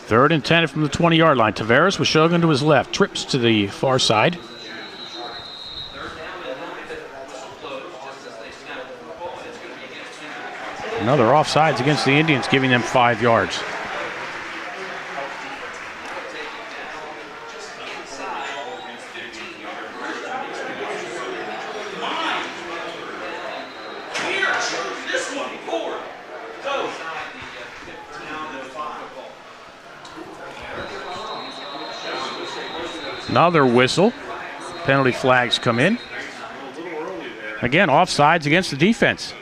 3rd and 10 from the 20-yard line. Tavares with Shogun to his left. Trips to the far side. Another offsides against the Indians, giving them 5 yards. Another whistle. Penalty flags come in. Again, offsides against the defense.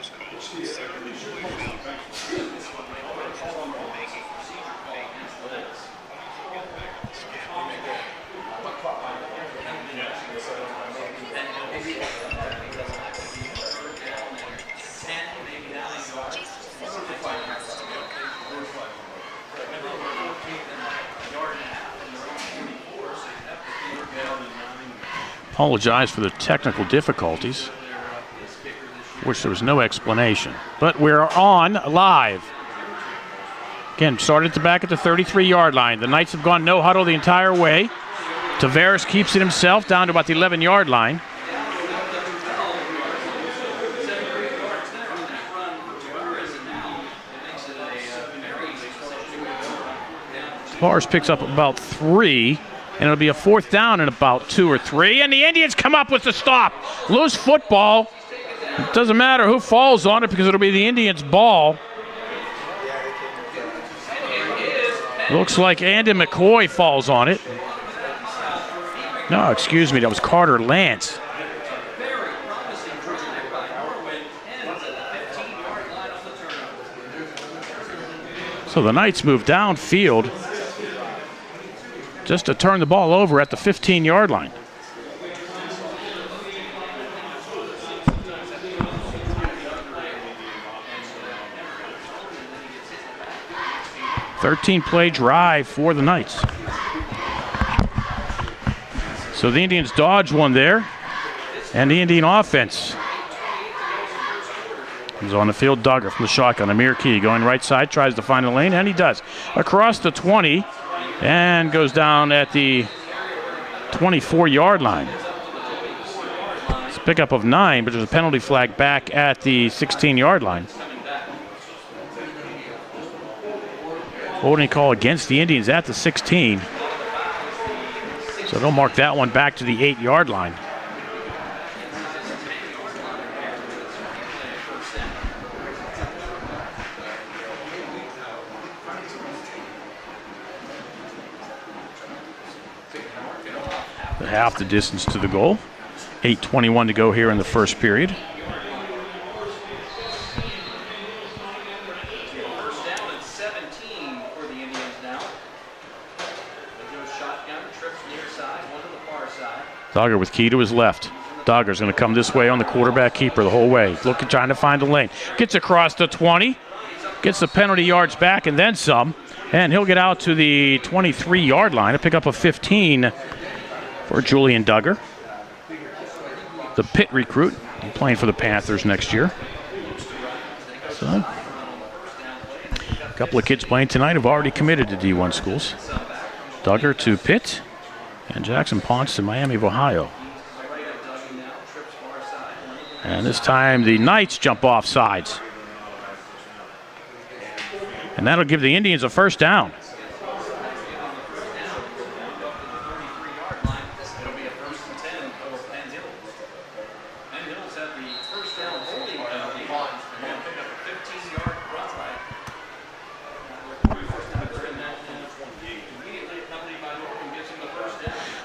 Apologize for the technical difficulties, which there was no explanation. But we're on live. Again, started at the back at the 33-yard line. The Knights have gone no huddle the entire way. Tavares keeps it himself down to about the 11-yard line. Tavares picks up about 3. And it'll be a 4th down in about 2 or 3. And the Indians come up with the stop. Loose football. It doesn't matter who falls on it because it'll be the Indians' ball. Looks like Andy McCoy falls on it. No, excuse me, that was Carter Lance. So the Knights move downfield just to turn the ball over at the 15-yard line. Thirteen-play drive for the Knights. So the Indians dodge one there, and the Indian offense is on the field. Duggar from the shotgun. Amir Key going right side, tries to find a lane, and he does. Across the 20. And goes down at the 24-yard line. It's a pickup of 9, but there's a penalty flag back at the 16-yard line. Holding call against the Indians at the 16. So they'll mark that one back to the 8-yard line. Half the distance to the goal. 8:21 to go here in the first period. First down and 17 for the Indians now. They do a shotgun, trips near side, one to the far side. Duggar with Key to his left. Duggar's going to come this way on the quarterback keeper the whole way. Looking, trying to find a lane. Gets across the 20. Gets the penalty yards back and then some. And he'll get out to the 23-yard line to pick up a 15 for Julian Duggar, the Pitt recruit, playing for the Panthers next year. So, a couple of kids playing tonight have already committed to D1 schools. Duggar to Pitt, and Jackson Ponce to Miami of Ohio. And this time the Knights jump off sides. And that'll give the Indians a first down.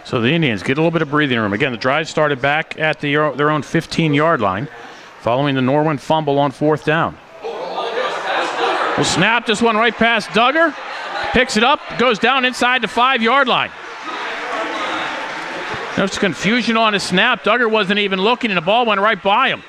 So the Indians get a little bit of breathing room. Again, the drive started back at their own 15-yard line following the Norwin fumble on 4th down. We'll snap this one right past Duggar. Picks it up, goes down inside the 5-yard line. There's confusion on his snap. Duggar wasn't even looking, and the ball went right by him.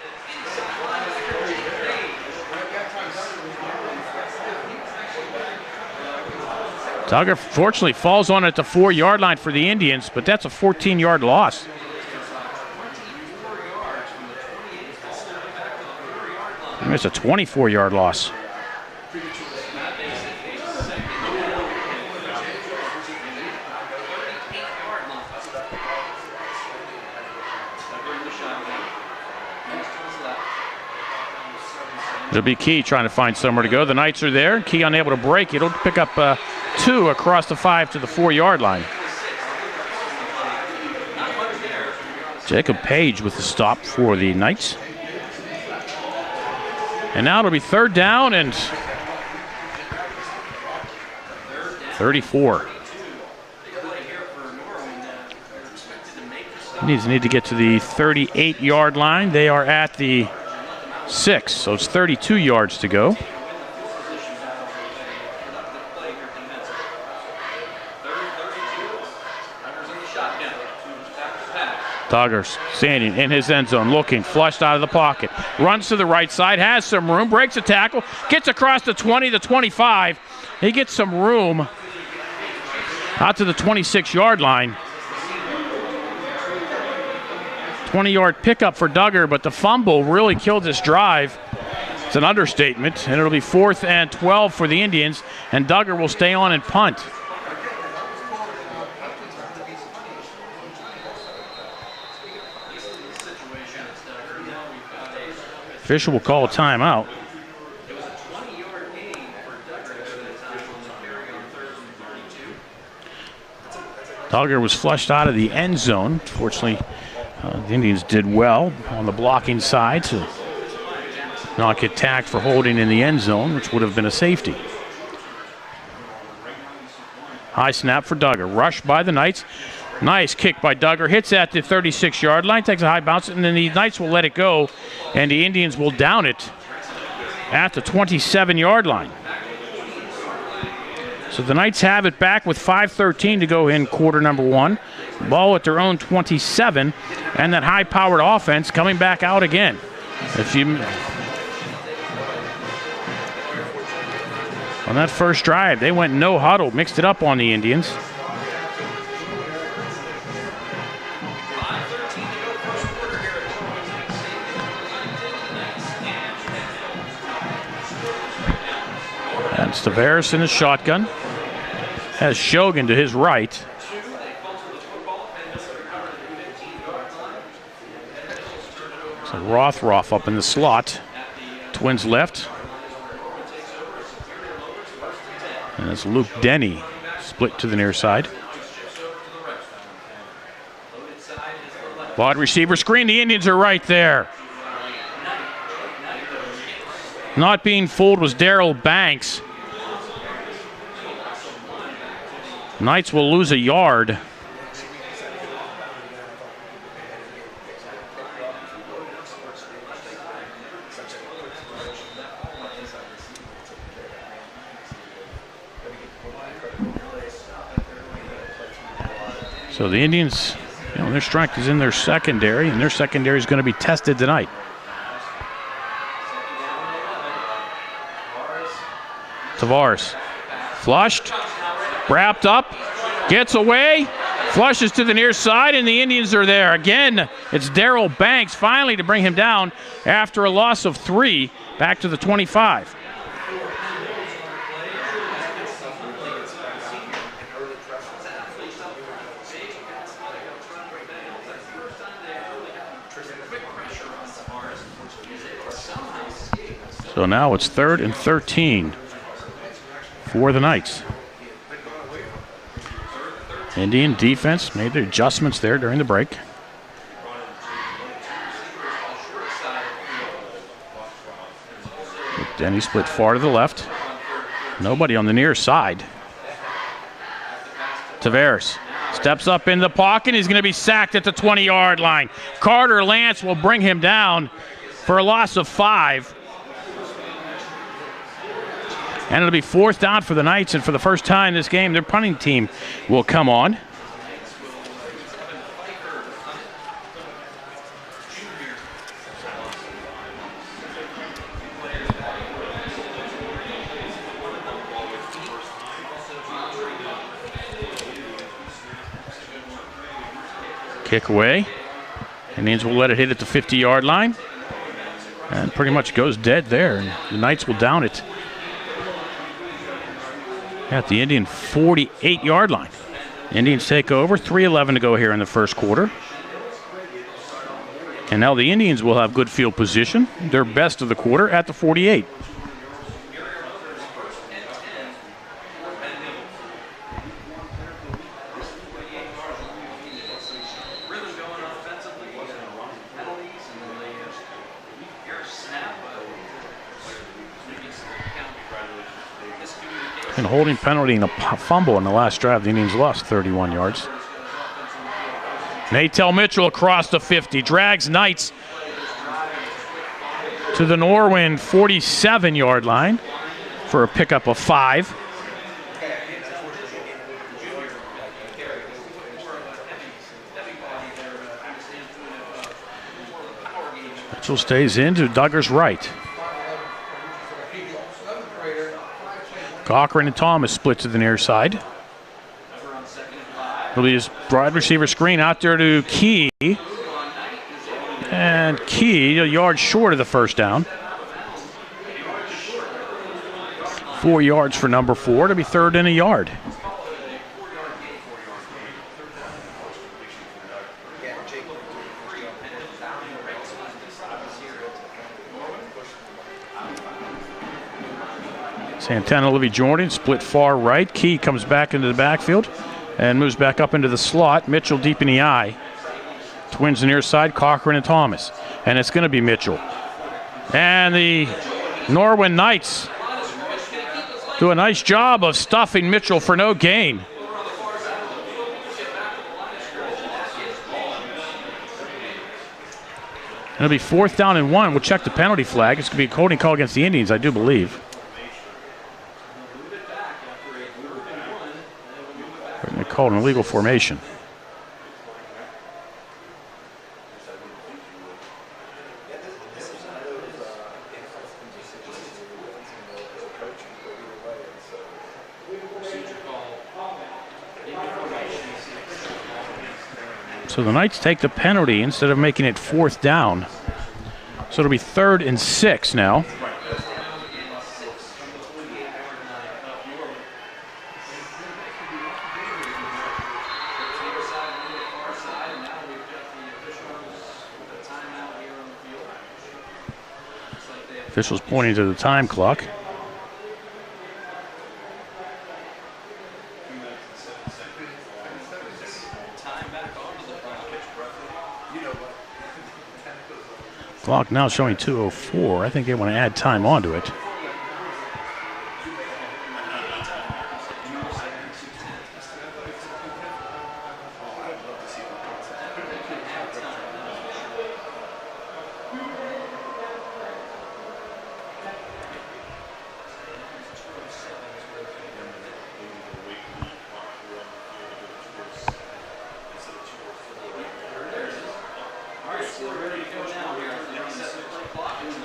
Duggar fortunately falls on it at the 4-yard line for the Indians, but that's a 14-yard loss. And it's a 24-yard loss. It'll be Key trying to find somewhere to go. The Knights are there. Key unable to break. It'll pick up 2 across the 5 to the 4-yard line. Jacob Page with the stop for the Knights. And now it'll be 3rd down and 34. Indians need to get to the 38-yard line. They are at the 6, so it's 32 yards to go. Doggers standing in his end zone, looking, flushed out of the pocket. Runs to the right side, has some room, breaks a tackle, gets across the 20, the 25. He gets some room out to the 26-yard line. 20-yard pickup for Duggar, but the fumble really killed this drive. It's an understatement, and it'll be 4th and 12 for the Indians, and Duggar will stay on and punt. Official will call a timeout. It was a 20-yard gain for Duggar to go to the time on the carry on 3rd and 32. Duggar was flushed out of the end zone. Fortunately, the Indians did well on the blocking side to not get tagged for holding in the end zone, which would have been a safety. High snap for Duggar. Rush by the Knights. Nice kick by Duggar. Hits at the 36-yard line. Takes a high bounce, and then the Knights will let it go, and the Indians will down it at the 27-yard line. So the Knights have it back with 5:13 to go in quarter number 1. Ball at their own 27, and that high-powered offense coming back out again. On that first drive, they went no huddle, mixed it up on the Indians. And Tavares in his shotgun. Has Shogun to his right. So Rothroff up in the slot. Twins left. And it's Luke Denny split to the near side. Wide receiver screen. The Indians are right there. Not being fooled was Darrell Banks. Knights will lose a yard. So the Indians, their strength is in their secondary, and their secondary is going to be tested tonight. Tavares, flushed, wrapped up, gets away, flushes to the near side, and the Indians are there. Again, it's Darrell Banks finally to bring him down after a loss of 3 back to the 25. So now it's 3rd and 13 for the Knights. Indian defense made their adjustments there during the break. Denny split far to the left. Nobody on the near side. Tavares steps up in the pocket. He's going to be sacked at the 20-yard line. Carter Lance will bring him down for a loss of 5. And it'll be 4th down for the Knights, and for the first time this game, their punting team will come on. Kick away. Indians will let it hit at the 50-yard line. And pretty much goes dead there, and the Knights will down it at the Indian 48-yard line. Indians take over, 3:11 to go here in the first quarter. And now the Indians will have good field position. Their best of the quarter at the 48. And holding penalty and a fumble in the last drive. The Indians lost 31 yards. Natel Mitchell across the 50. Drags Knights to the Norwin 47-yard line for a pickup of 5. Mitchell stays in to Duggar's right. Cochran and Thomas split to the near side. It'll be his wide receiver screen out there to Key. And Key a yard short of the first down. 4 yards for number 4 to be third and a yard. Santana, Olivia Jordan split far right. Key comes back into the backfield and moves back up into the slot. Mitchell deep in the eye. Twins the near side, Cochran and Thomas. And it's going to be Mitchell. And the Norwin Knights do a nice job of stuffing Mitchell for no gain. It'll be 4th down and 1. We'll check the penalty flag. It's going to be a holding call against the Indians, I do believe. They called an illegal formation. So the Knights take the penalty instead of making it 4th down. So it'll be 3rd and 6 now. Officials pointing to the time clock. Clock now showing 2:04. I think they want to add time onto it.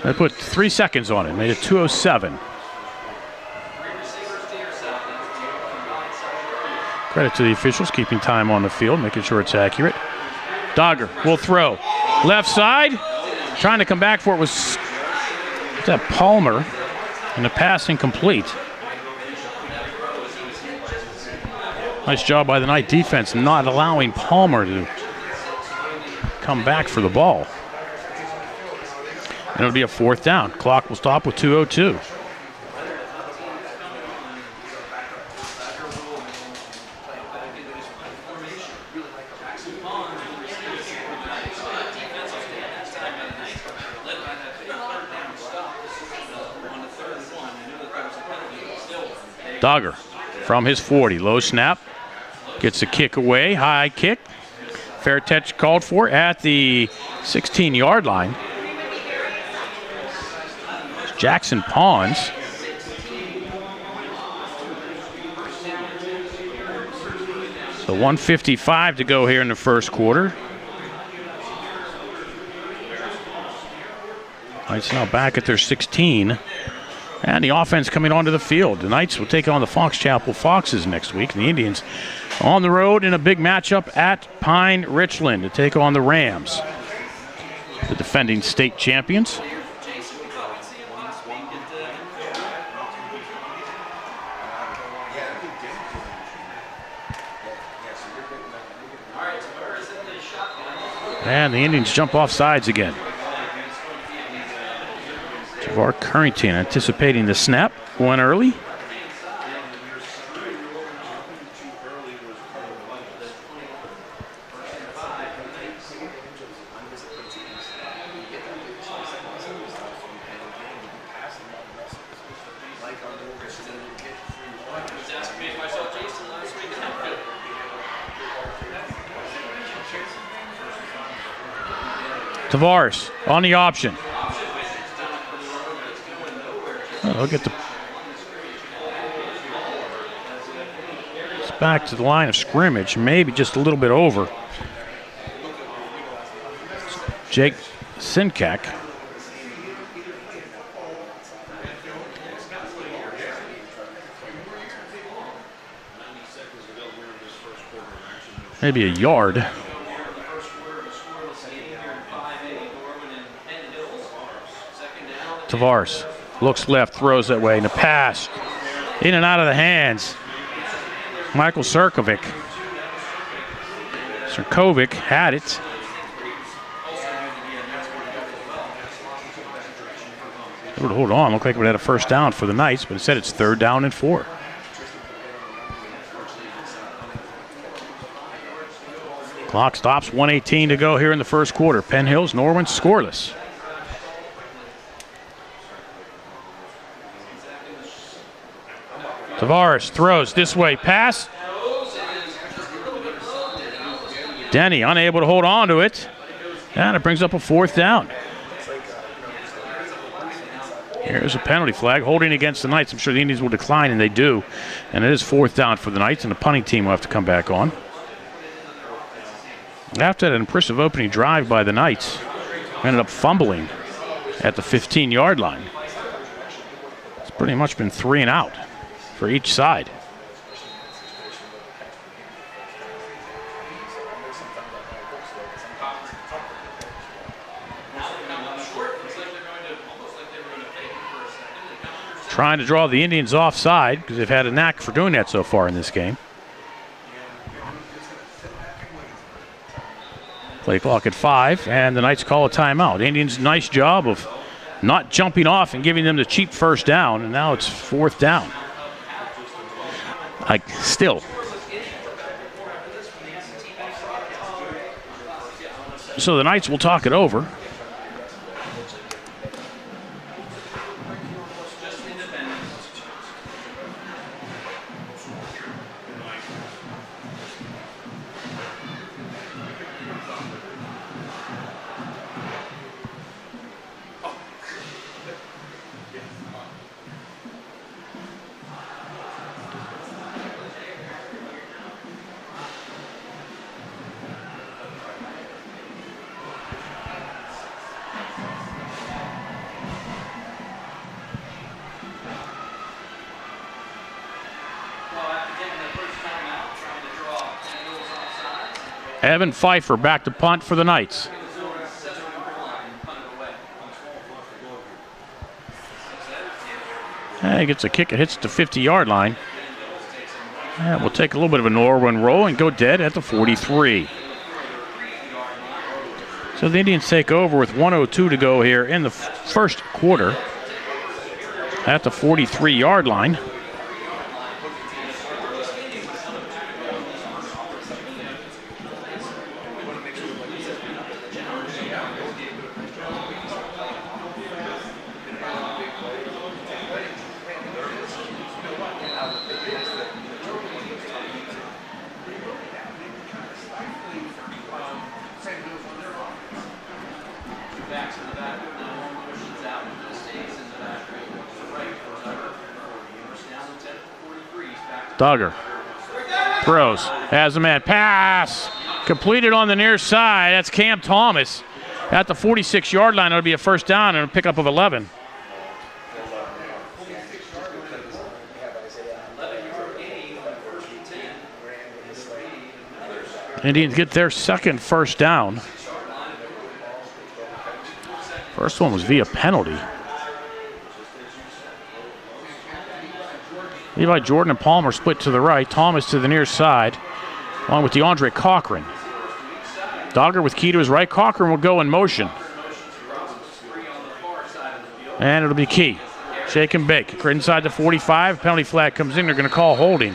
They put 3 seconds on it, made it 2:07. Credit to the officials keeping time on the field, making sure it's accurate. Dogger will throw. Left side, trying to come back for it was that Palmer, and the pass incomplete. Nice job by the Knight defense not allowing Palmer to come back for the ball. And it'll be a 4th down. Clock will stop with 2:02. Dogger from his 40. Low snap. Gets a kick away. High kick. Fair catch called for at the 16-yard line. Jackson Pawns. So 1:55 to go here in the first quarter. Knights now back at their 16. And the offense coming onto the field. The Knights will take on the Fox Chapel Foxes next week. And the Indians on the road in a big matchup at Pine Richland to take on the Rams, the defending state champions. And the Indians jump off sides again. Navari Currington anticipating the snap. Went early. Tavares on the option. Look at it's back to the line of scrimmage, maybe just a little bit over. Jake Sinkak. Maybe a yard. Tavares looks left, throws that way, and a pass in and out of the hands. Michael Sirkovic had it. Hold on, looked like we had a first down for the Knights, but instead it's 3rd down and 4. Clock stops, 1:18 to go here in the first quarter. Penn Hills, Norwin scoreless. Tavares throws this way, pass. Denny unable to hold on to it. And it brings up a 4th down. Here's a penalty flag, holding against the Knights. I'm sure the Indians will decline, and they do. And it is 4th down for the Knights, and the punting team will have to come back on. After that impressive opening drive by the Knights, ended up fumbling at the 15-yard line. It's pretty much been 3 and out for each side. Trying to draw the Indians offside because they've had a knack for doing that so far in this game. Play clock at 5, and the Knights call a timeout. Indians, nice job of not jumping off and giving them the cheap first down, and now it's 4th down. Still. So the Knights will talk it over. Evan Pfeiffer back to punt for the Knights. He gets a kick, it hits the 50-yard line. And we'll take a little bit of a Norwin roll and go dead at the 43. So the Indians take over with 1:02 to go here in the first quarter at the 43-yard line. Duggar throws, has a man, pass, completed on the near side. That's Cam Thomas at the 46-yard line. It'll be a first down and a pickup of 11. Indians get their second first down. First one was via penalty. Levi Jordan and Palmer split to the right. Thomas to the near side, along with DeAndre Cochran. Dogger with Key to his right. Cochran will go in motion. And it'll be Key. Shake and bake. Inside the 45. Penalty flag comes in. They're going to call holding.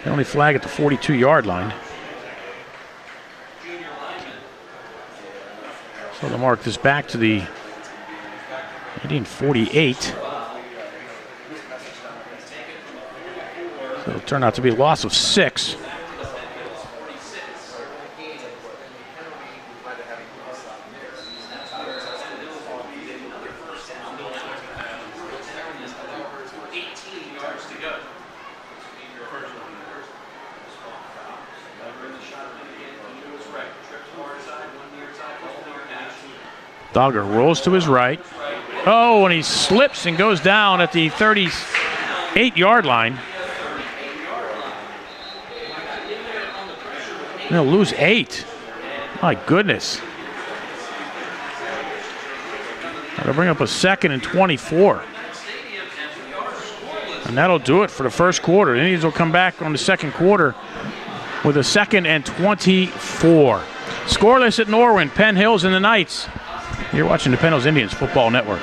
Penalty flag at the 42-yard line. So they'll mark this back to the Indian 48. So it'll turn out to be a loss of 6. Dogger rolls to his right. Oh, and he slips and goes down at the 38-yard line. They'll lose 8. My goodness. They'll bring up a 2nd and 24. And that'll do it for the first quarter. The Indians will come back on the second quarter with a 2nd and 24. Scoreless at Norwin, Penn Hills and the Knights. You're watching the Penn Hills Indians Football Network.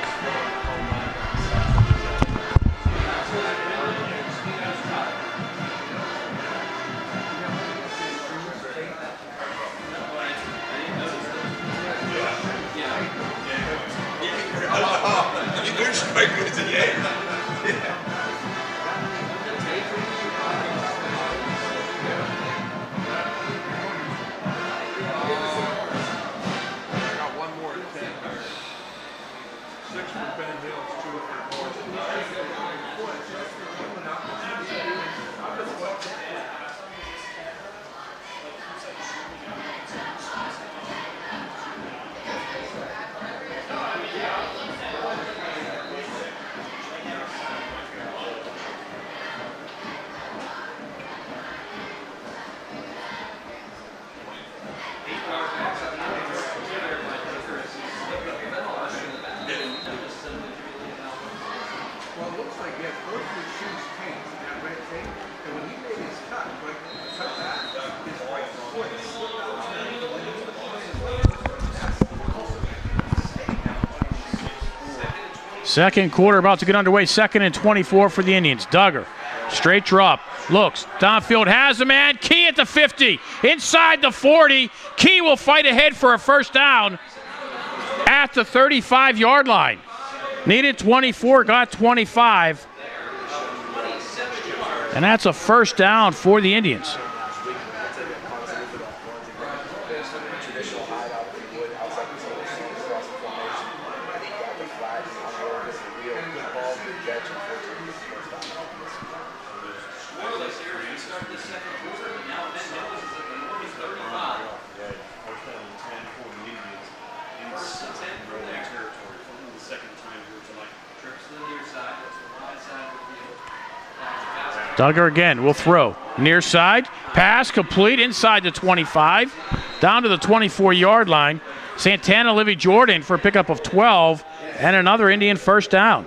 Second quarter about to get underway. 2nd and 24 for the Indians. Duggar, straight drop, looks, downfield, has a man. Key at the 50, inside the 40. Key will fight ahead for a first down at the 35-yard line. Needed 24, got 25. And that's a first down for the Indians. Duggar again will throw. Near side, pass complete inside the 25, down to the 24-yard line. Santana, Livy Jordan for a pickup of 12, and another Indian first down.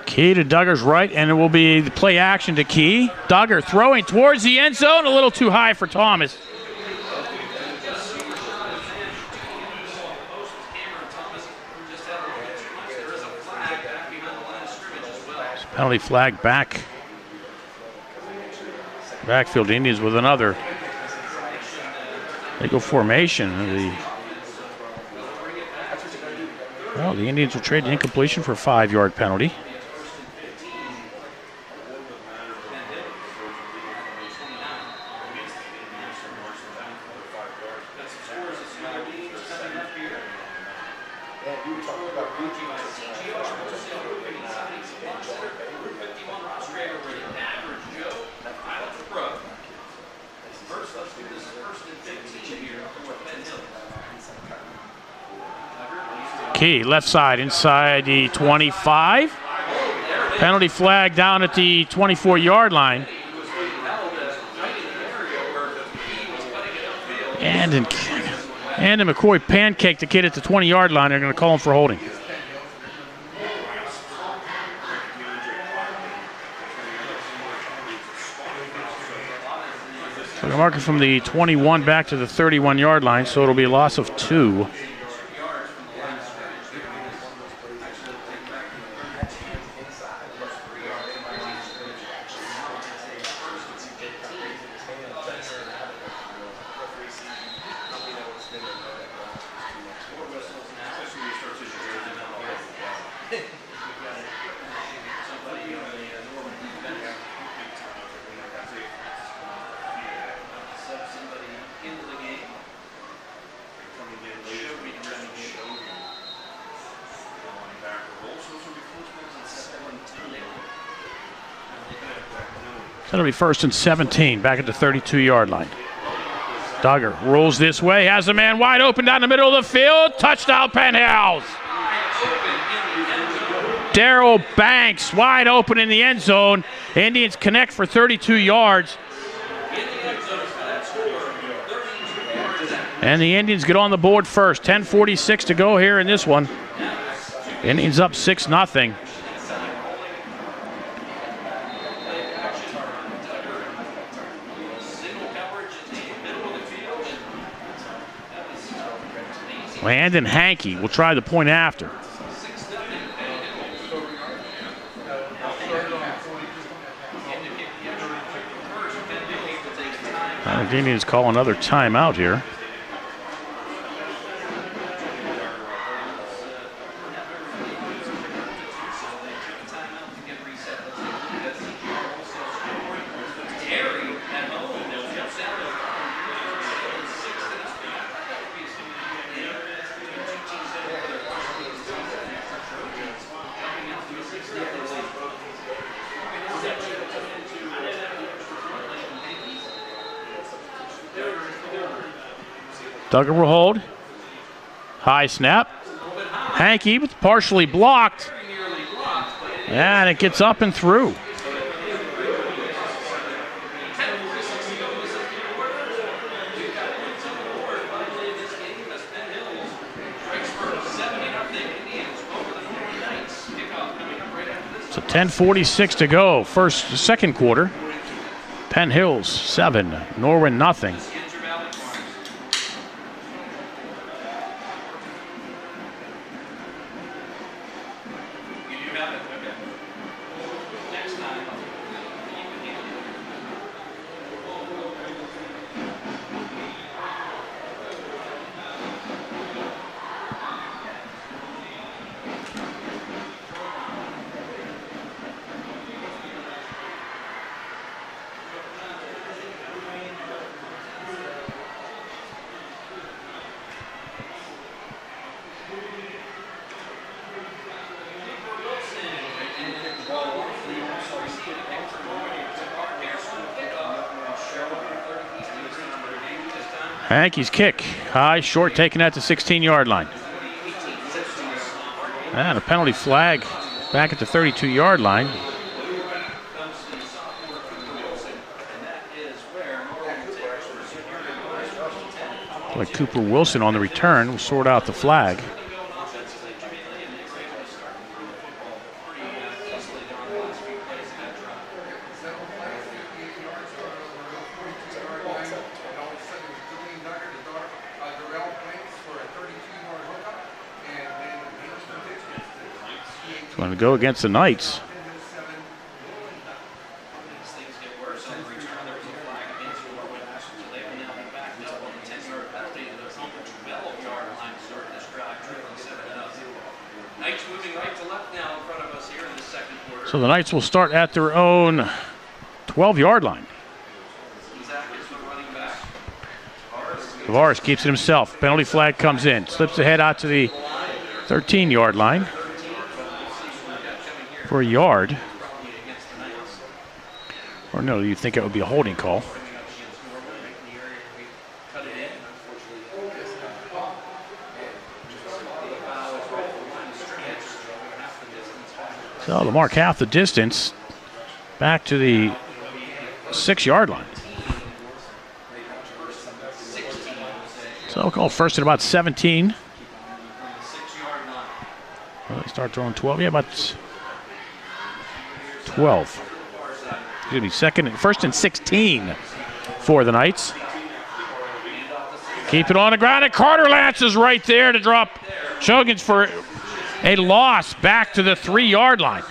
Key to Duggar's right, and it will be the play action to Key. Duggar throwing towards the end zone, a little too high for Thomas. Penalty flag back. Backfield Indians with another. They go formation. The Indians will trade the incompletion for a 5-yard penalty. Key, left side, inside the 25. Penalty flag down at the 24-yard line. And McCoy pancaked the kid at the 20-yard line. They're going to call him for holding. So they're marking from the 21 back to the 31-yard line, so it'll be a loss of 2. That'll be 1st and 17, back at the 32-yard line. Duggar rolls this way, has a man wide open down the middle of the field. Touchdown, Penn Hills. Darrell Banks wide open in the end zone. Indians connect for 32 yards. And the Indians get on the board first. 10:46 to go here in this one. Indians up 6-0. Landon Hankey will try the point after. The Indians call another timeout here. Duggar will hold. High snap. Hankey was partially blocked. And it gets up and through. So 10:46 to go. Second quarter. Penn Hills 7, Norwin nothing. Hankey's kick, high, short, taken at the 16-yard line. And a penalty flag back at the 32-yard line. Like Cooper Wilson on the return will sort out the flag. Going to go against the Knights. So the Knights will start at their own 12-yard line. Navari keeps it himself. Penalty flag comes in. Slips ahead out to the 13-yard line for a yard. Or no, you think it would be a holding call. So to mark half the distance back to the 6-yard line. So we'll call first at about 17. Well, they start throwing 12. Yeah, about 12. Excuse me, first and 16 for the Knights. Keep it on the ground, and Carter Lance is right there to drop Shogans for a loss back to the 3-yard line.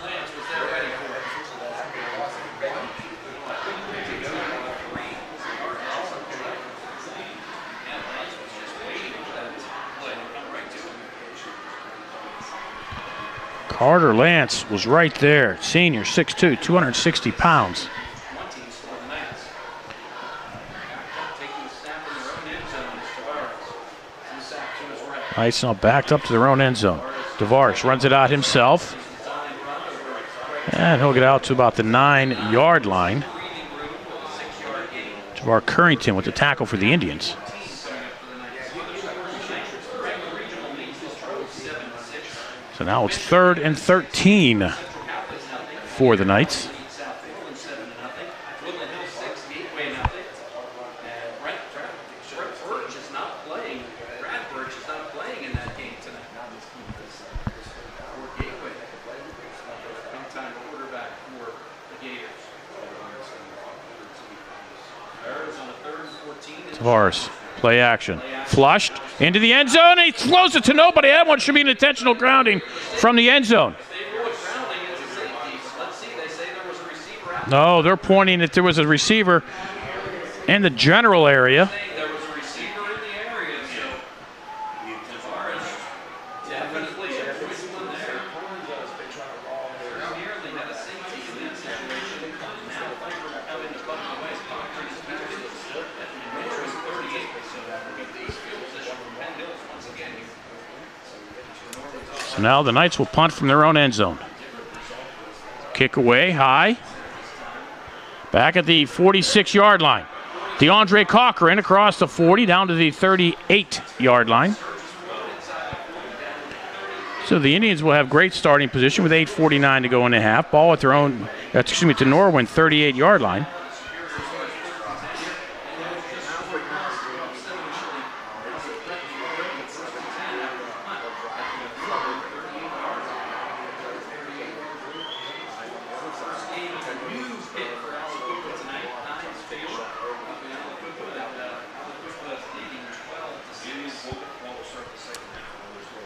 Carter Lance was right there. Senior, 6'2", 260 pounds. Knights now backed up to their own end zone. Tavares runs it out himself. And he'll get out to about the 9-yard line. Javar Currington with the tackle for the Indians. So now it's 3rd and 13 for the Knights. Tavares, play action. Flushed into the end zone. He throws it to nobody. That one should be an intentional grounding from the end zone. No, they're pointing that there was a receiver in the general area. So now the Knights will punt from their own end zone. Kick away, high. Back at the 46-yard line. DeAndre Cochran across the 40 down to the 38-yard line. So the Indians will have great starting position with 8:49 to go in the half. Ball at their own, to Norwin 38-yard line.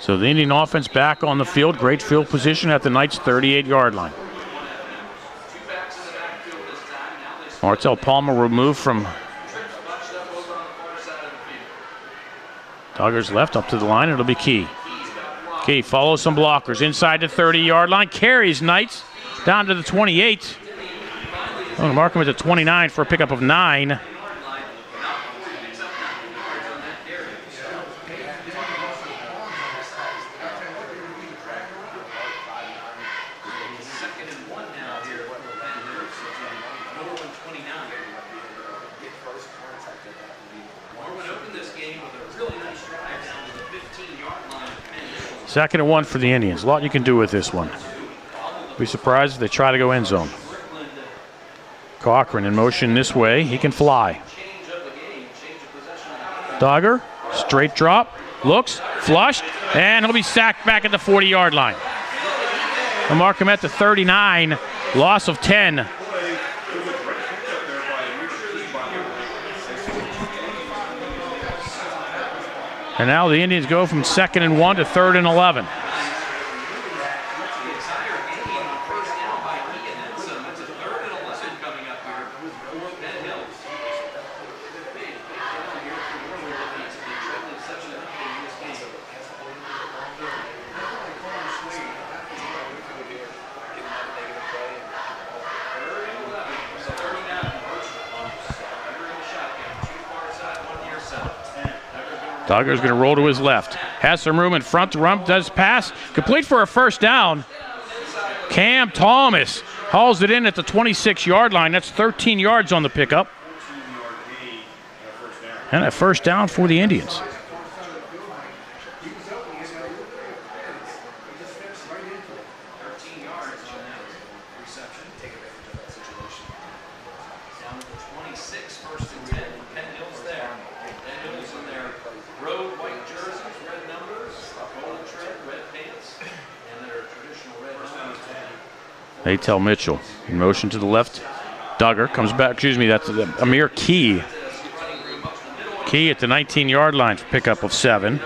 So the Indian offense back on the field. Great field position at the Knights' 38-yard line. Martel Palmer removed from Duggar's left up to the line. It'll be Key. Key follows some blockers inside the 30-yard line. Carries Knights down to the 28. I'm going to mark him at the 29 for a pickup of 9. Second and 1 for the Indians. A lot you can do with this one. Be surprised if they try to go end zone. Cochran in motion this way. He can fly. Duggar, straight drop, looks, flushed, and he'll be sacked back at the 40-yard line. They'll mark him at the 39, loss of 10. And now the Indians go from 2nd and 1 to 3rd and 11. Duggar's going to roll to his left. Has some room in front to run, does pass. Complete for a first down. Cam Thomas hauls it in at the 26-yard line. That's 13 yards on the pickup. And a first down for the Indians. They tell Mitchell. In motion to the left. Duggar comes back. Excuse me, that's Amir Key. Key at the 19-yard line for pickup of 7.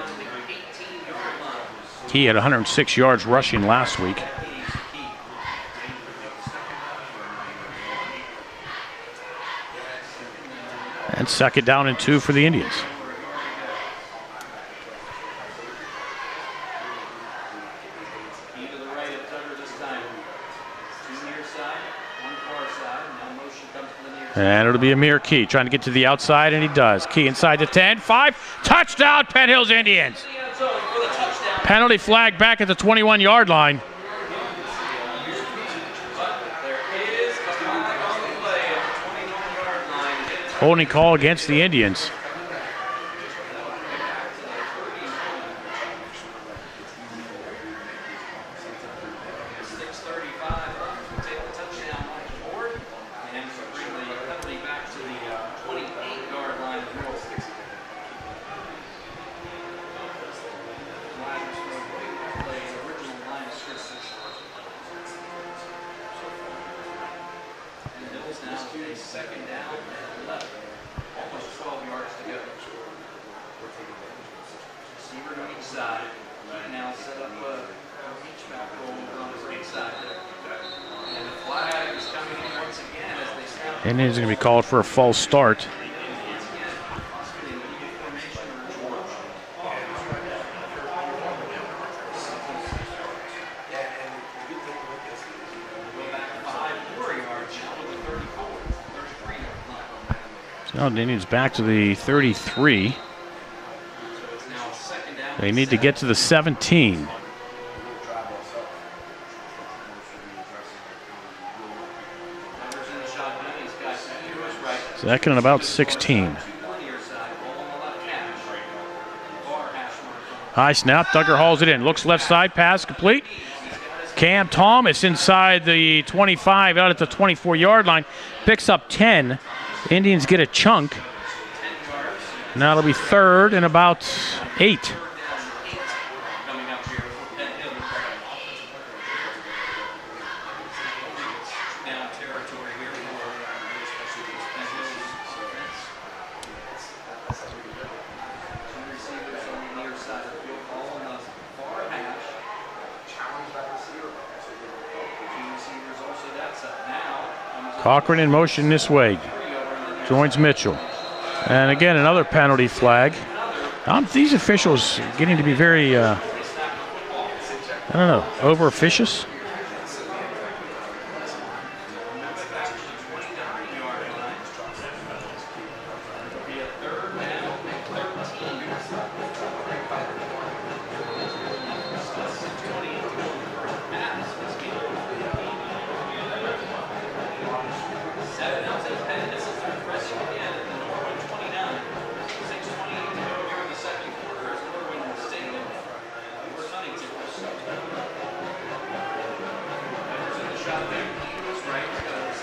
Key had 106 yards rushing last week. And 2nd down and 2 for the Indians. And it'll be Amir Key trying to get to the outside, and he does. Key inside the 10, 5, touchdown, Penn Hills Indians. Penalty flag back at the 21-yard line. Holding call against the Indians. Indians are going to be called for a false start. So the Indians back to the 33. They need to get to the 17. Second and about 16. High snap, Duggar hauls it in. Looks left side, pass complete. Cam Thomas inside the 25, out at the 24-yard line. Picks up 10. Indians get a chunk. Now it'll be 3rd and about 8. Cochran in motion this way. Joins Mitchell. And again, another penalty flag. These officials are getting to be very, over officious.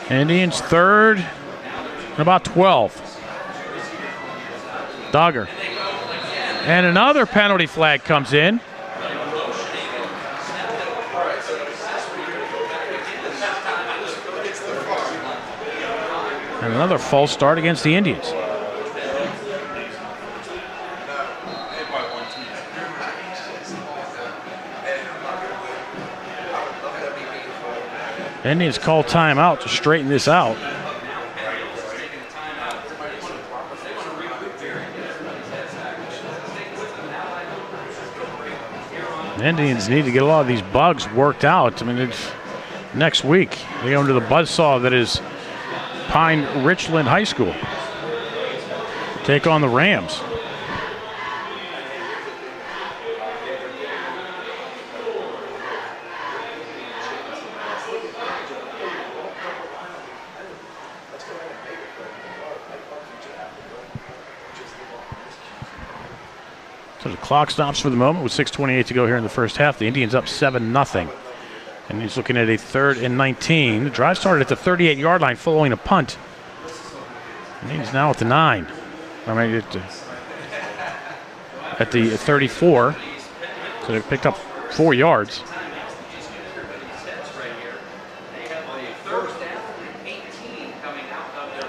Indians 3rd and about 12. Duggar. And another penalty flag comes in. And another false start against the Indians. Indians call timeout to straighten this out. Indians need to get a lot of these bugs worked out. I mean, it's next week they go into the buzzsaw that is Pine Richland High School. Take on the Rams. So the clock stops for the moment with 6:28 to go here in the first half. The Indians up 7-0. And he's looking at a 3rd and 19. The drive started at the 38-yard line following a punt. And he's now at the 9. I mean, at the 34. So they picked up 4 yards.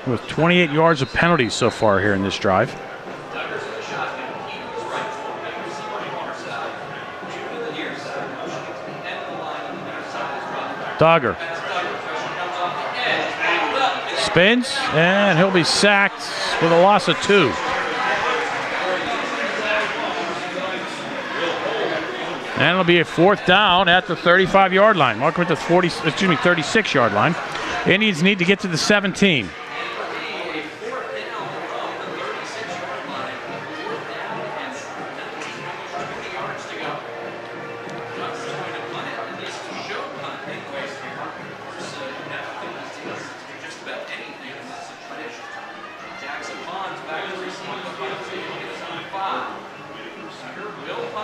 with 28 yards of penalties so far here in this drive. Dogger spins, and he'll be sacked with a loss of 2. And it'll be a 4th down at the 35-yard line. Mark with the 36-yard line. Indians need to get to the 17.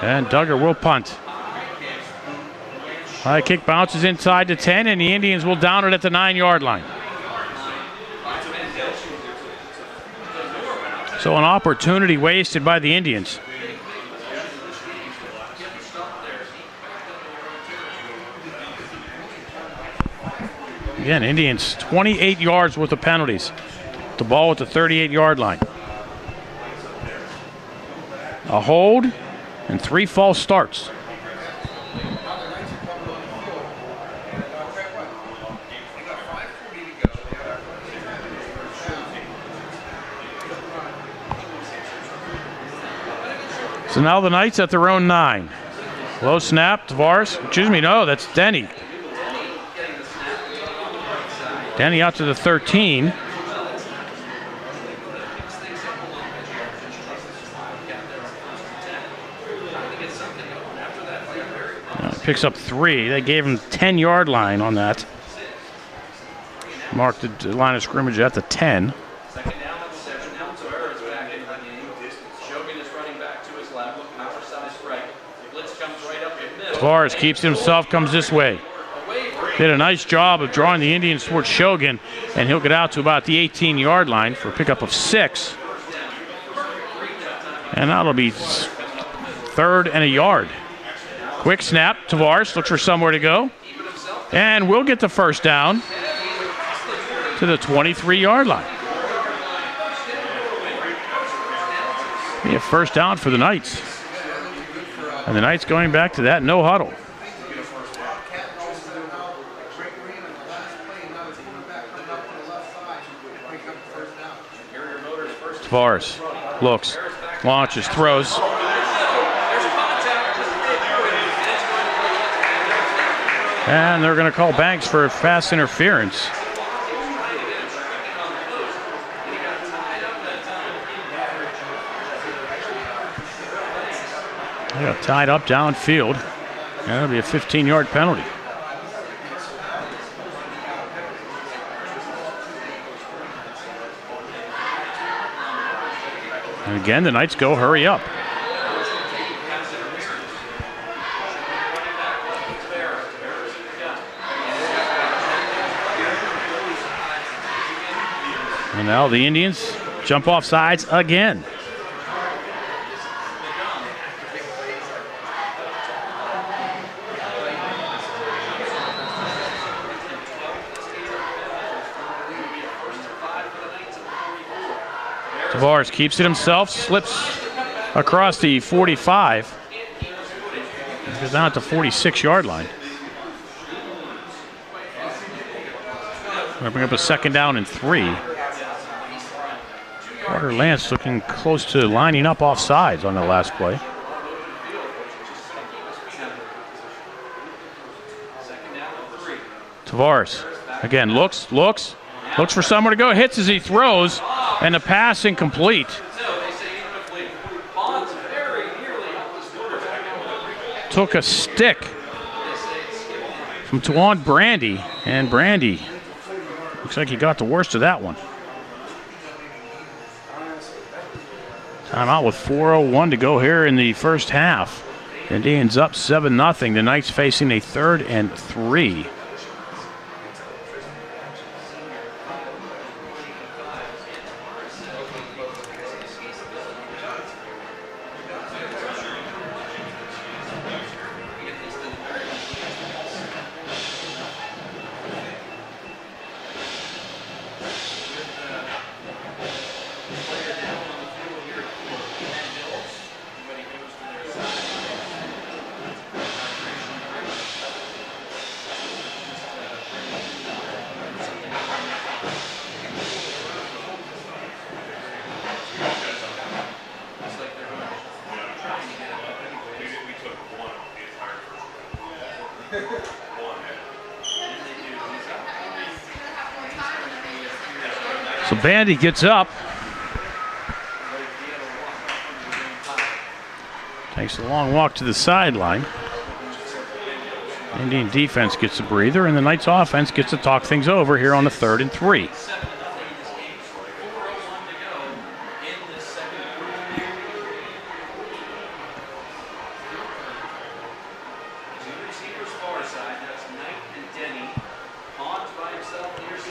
And Duggar will punt. High kick bounces inside the 10, and the Indians will down it at the 9-yard line. So an opportunity wasted by the Indians. Again, Indians 28 yards worth of penalties. The ball at the 38-yard line. A hold and 3 false starts. So now the Knights at their own 9. Low snap, Tavares. Excuse me, no, that's Denny. Denny out to the 13. Picks up 3. They gave him 10-yard line on that. Marked the line of scrimmage at the 10. Tavares keeps himself, comes this way. Did a nice job of drawing the Indians towards Shogun, and he'll get out to about the 18-yard line for a pickup of 6. And that'll be 3rd and a yard. Quick snap, Tavares looks for somewhere to go. And we'll get the first down to the 23-yard line. Be a first down for the Knights. And the Knights going back to that no huddle. Tavares looks, launches, throws. And they're going to call Banks for fast interference. They got tied up downfield. And that'll be a 15-yard penalty. And again, the Knights go hurry up. And now the Indians jump off sides again. Tavares keeps it himself, slips across the 45. Goes down at the 46-yard line. We're going to bring up a 2nd down and 3. Carter Lance looking close to lining up off sides on the last play. Tavares again looks for somewhere to go, hits as he throws, and the pass incomplete. Took a stick from Tawan Brandy, and Brandy looks like he got the worst of that one. Timeout with 4:01 to go here in the first half. Indians up 7-0. The Knights facing a 3rd and 3. So Bandy gets up. Takes a long walk to the sideline. Indian defense gets a breather, and the Knights offense gets to talk things over here on the 3rd and 3.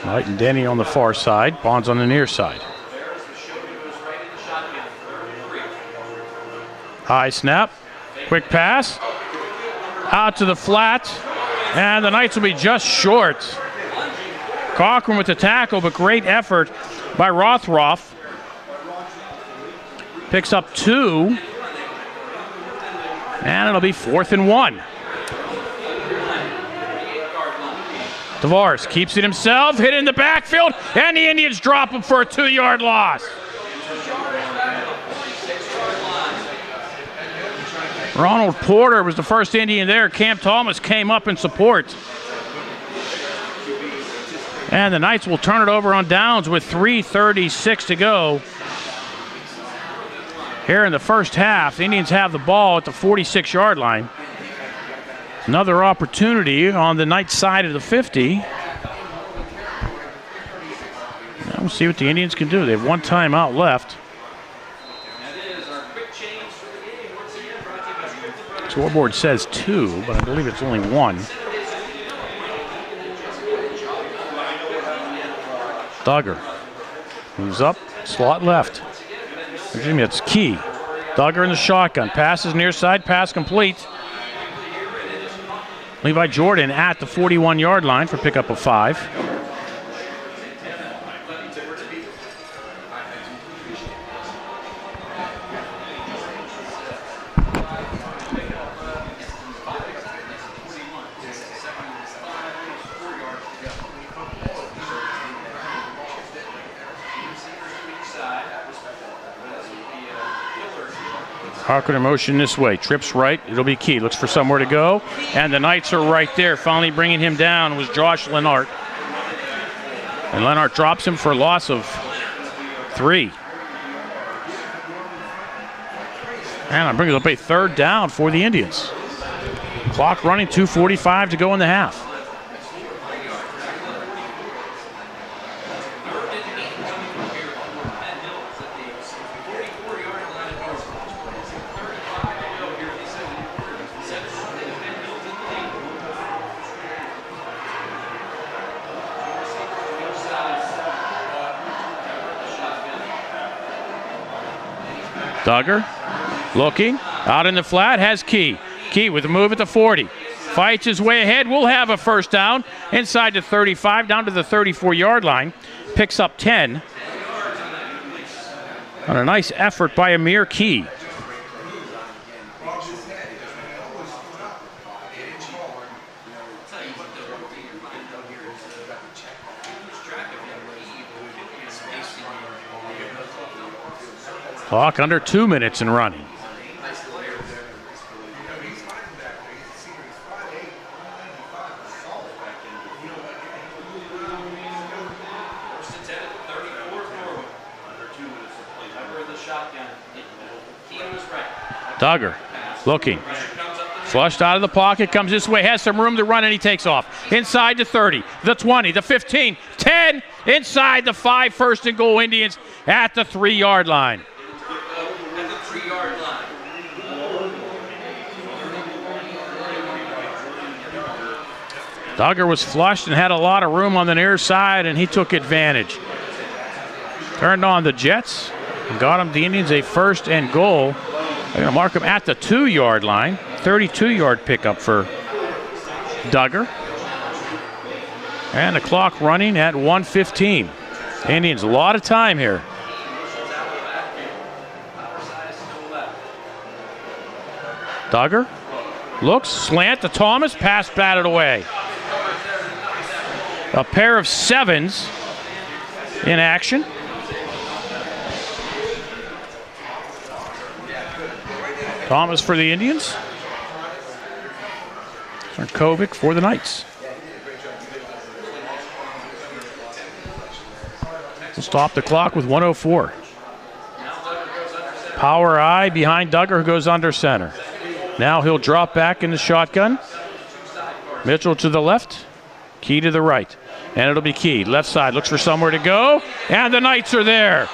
Knight and Denny on the far side, Bonds on the near side. High snap, quick pass, out to the flat, and the Knights will be just short. Cochran with the tackle, but great effort by Rothroff. Picks up 2, and it'll be 4th and 1. Tavares keeps it himself, hit in the backfield, and the Indians drop him for a 2-yard loss. Ronald Porter was the first Indian there. Cam Thomas came up in support. And the Knights will turn it over on downs with 3:36 to go. Here in the first half, the Indians have the ball at the 46-yard line. Another opportunity on the Knights side of the 50. Now we'll see what the Indians can do. They have one timeout left. Scoreboard says 2, but I believe it's only 1. Duggar moves up, slot left. Virginia, it's Key. Duggar in the shotgun. Passes near side, pass complete. Levi Jordan at the 41-yard line for pickup of 5. Cochran in motion this way, trips right, it'll be Key, looks for somewhere to go, and the Knights are right there. Finally bringing him down was Josh Lennart. And Lennart drops him for a loss of 3. And that brings up a 3rd down for the Indians. Clock running, 2:45 to go in the half. Duggar looking, out in the flat, has Key. Key with a move at the 40. Fights his way ahead, will have a first down. Inside the 35, down to the 34-yard line. Picks up 10. On a nice effort by Amir Key. Clock under 2 minutes and running. Duggar looking. Flushed out of the pocket, comes this way, has some room to run, and he takes off. Inside the 30, the 20, the 15, 10, inside the 5, 1st and goal Indians at the 3-yard line. Duggar was flushed and had a lot of room on the near side, and he took advantage. Turned on the Jets and got him, the Indians, a 1st and goal. They're going to mark him at the 2-yard line. 32-yard pickup for Duggar. And the clock running at 1:15. Indians, a lot of time here. Duggar looks, slant to Thomas, pass batted away. A pair of 7s in action. Thomas for the Indians. Sarkovic for the Knights. We'll stop the clock with 1:04. Power I behind Duggar, who goes under center. Now he'll drop back in the shotgun. Mitchell to the left, Key to the right. And it'll be Key. Left side, looks for somewhere to go. And the Knights are there.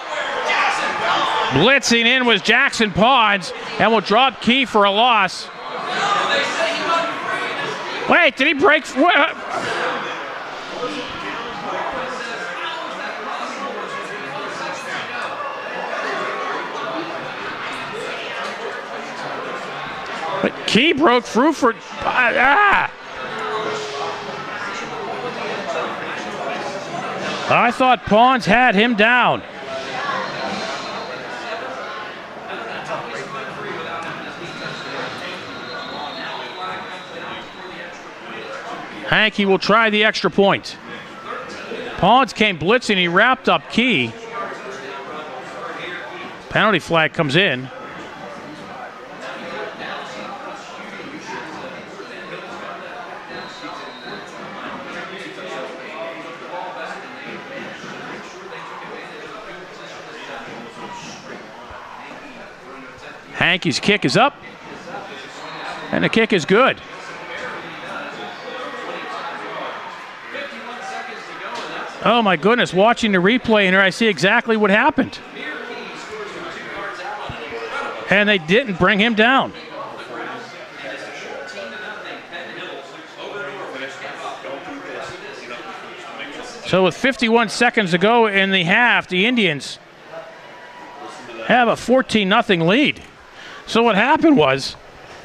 Blitzing in was Jackson Pons, and will drop Key for a loss. Wait, did he break? What? But Key broke through for. I thought Pons had him down. Hankey will try the extra point. Pons came blitzing. He wrapped up Key. Penalty flag comes in. Hankey's kick is up, and the kick is good. Oh my goodness, watching the replay in here, I see exactly what happened. And they didn't bring him down. So with 51 seconds to go in the half, the Indians have a 14-0 lead. So what happened was,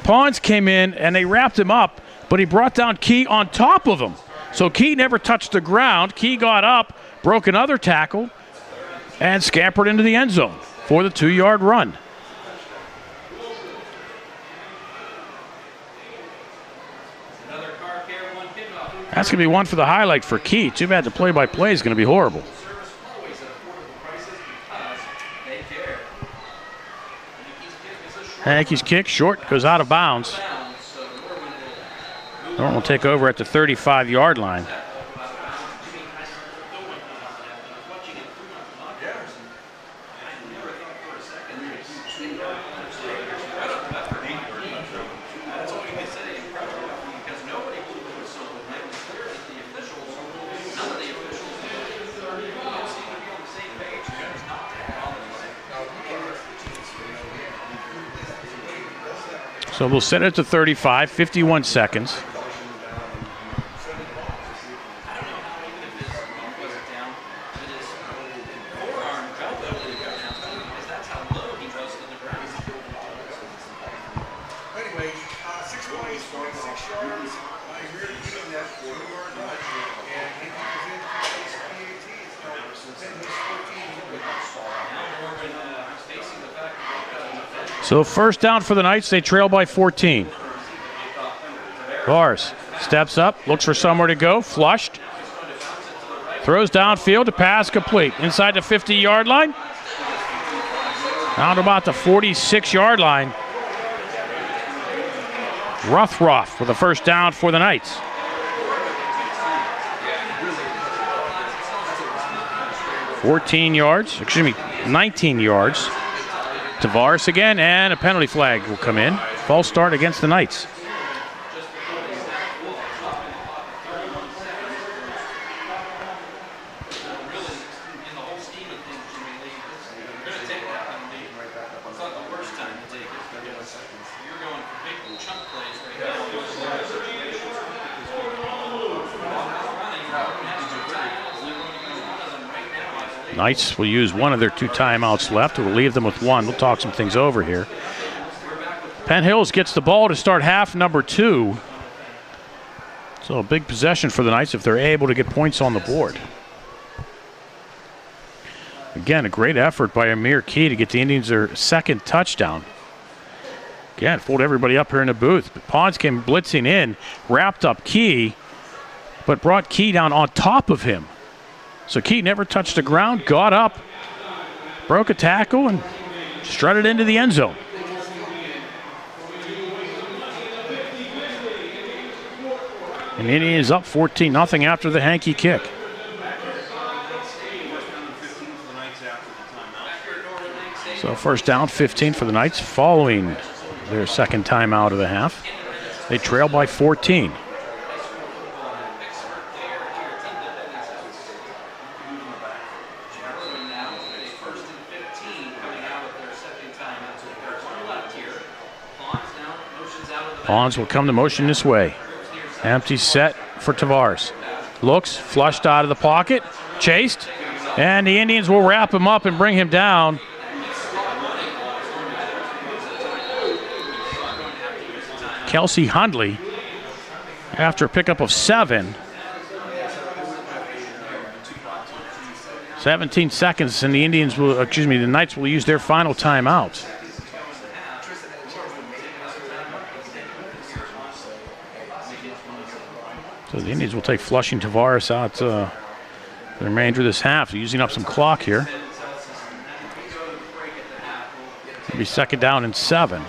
Pons came in and they wrapped him up, but he brought down Key on top of him. So Key never touched the ground. Key got up, broke another tackle, and scampered into the end zone for the 2-yard run. That's going to be one for the highlight for Key. Too bad the play-by-play is going to be horrible. Hankey's kick short, goes out of bounds. Norwin will take over at the 35-yard line. So we'll set it to 35, 51 seconds. So first down for the Knights, they trail by 14. Bars steps up, looks for somewhere to go, flushed. Throws downfield, to pass complete. Inside the 50-yard line. Down to about the 46-yard line. Rothroff with a first down for the Knights. (14 yards, 19 yards. Tavares again, and a penalty flag will come in. False start against the Knights. Knights will use one of their 2 timeouts left. We'll leave them with 1. We'll talk some things over here. Penn Hills gets the ball to start half number 2. So a big possession for the Knights if they're able to get points on the board. Again, a great effort by Amir Key to get the Indians their second touchdown. Again, fooled everybody up here in the booth. But Pons came blitzing in, wrapped up Key, but brought Key down on top of him. So Key never touched the ground, got up, broke a tackle, and strutted into the end zone. And Indians up 14-0 after the Hankey kick. So first down, 15 for the Knights following their second timeout of the half. They trail by 14. Pawns will come to motion this way. Empty set for Tavares. Looks, flushed out of the pocket, chased, and the Indians will wrap him up and bring him down. Kelsey Hundley, after a pickup of 7. 17 seconds, and the Knights will use their final timeout. So the Indians will take Flushing Tavares out the remainder of this half, using up some clock here. It'll be second down and 7.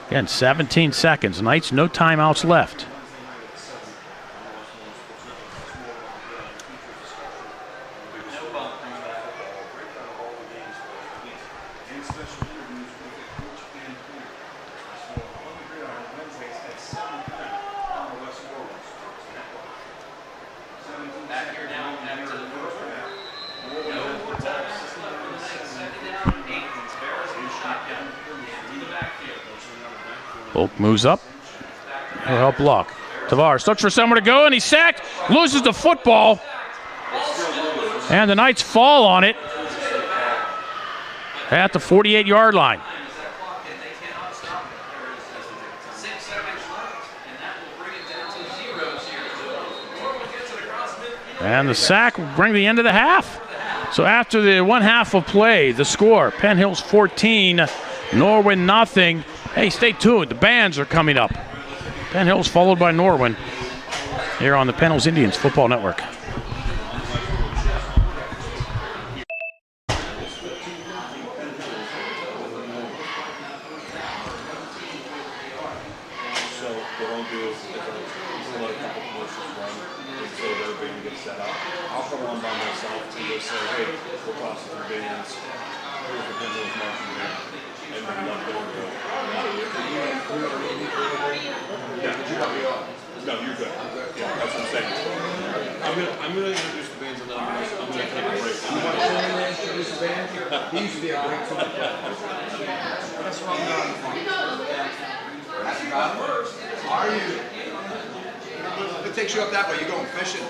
Again, 17 seconds. Knights, no timeouts left. Volk moves up. He'll help block. Tavares looks for somewhere to go, and he's sacked. Loses the football. And the Knights fall on it at the 48-yard line. And the sack will bring the end of the half. So after the one half of play, the score, Penn Hills 14, Norwin nothing. Hey, stay tuned. The bands are coming up. Penn Hills followed by Norwin here on the Penn Hills Indians Football Network. No, you're good. Yeah, that's what I'm saying. I'm going to introduce the bands and then I'm going to take a break. You want to introduce the band? He used to be a break. That's wrong. Are you? It takes you up that way. You're going fishing.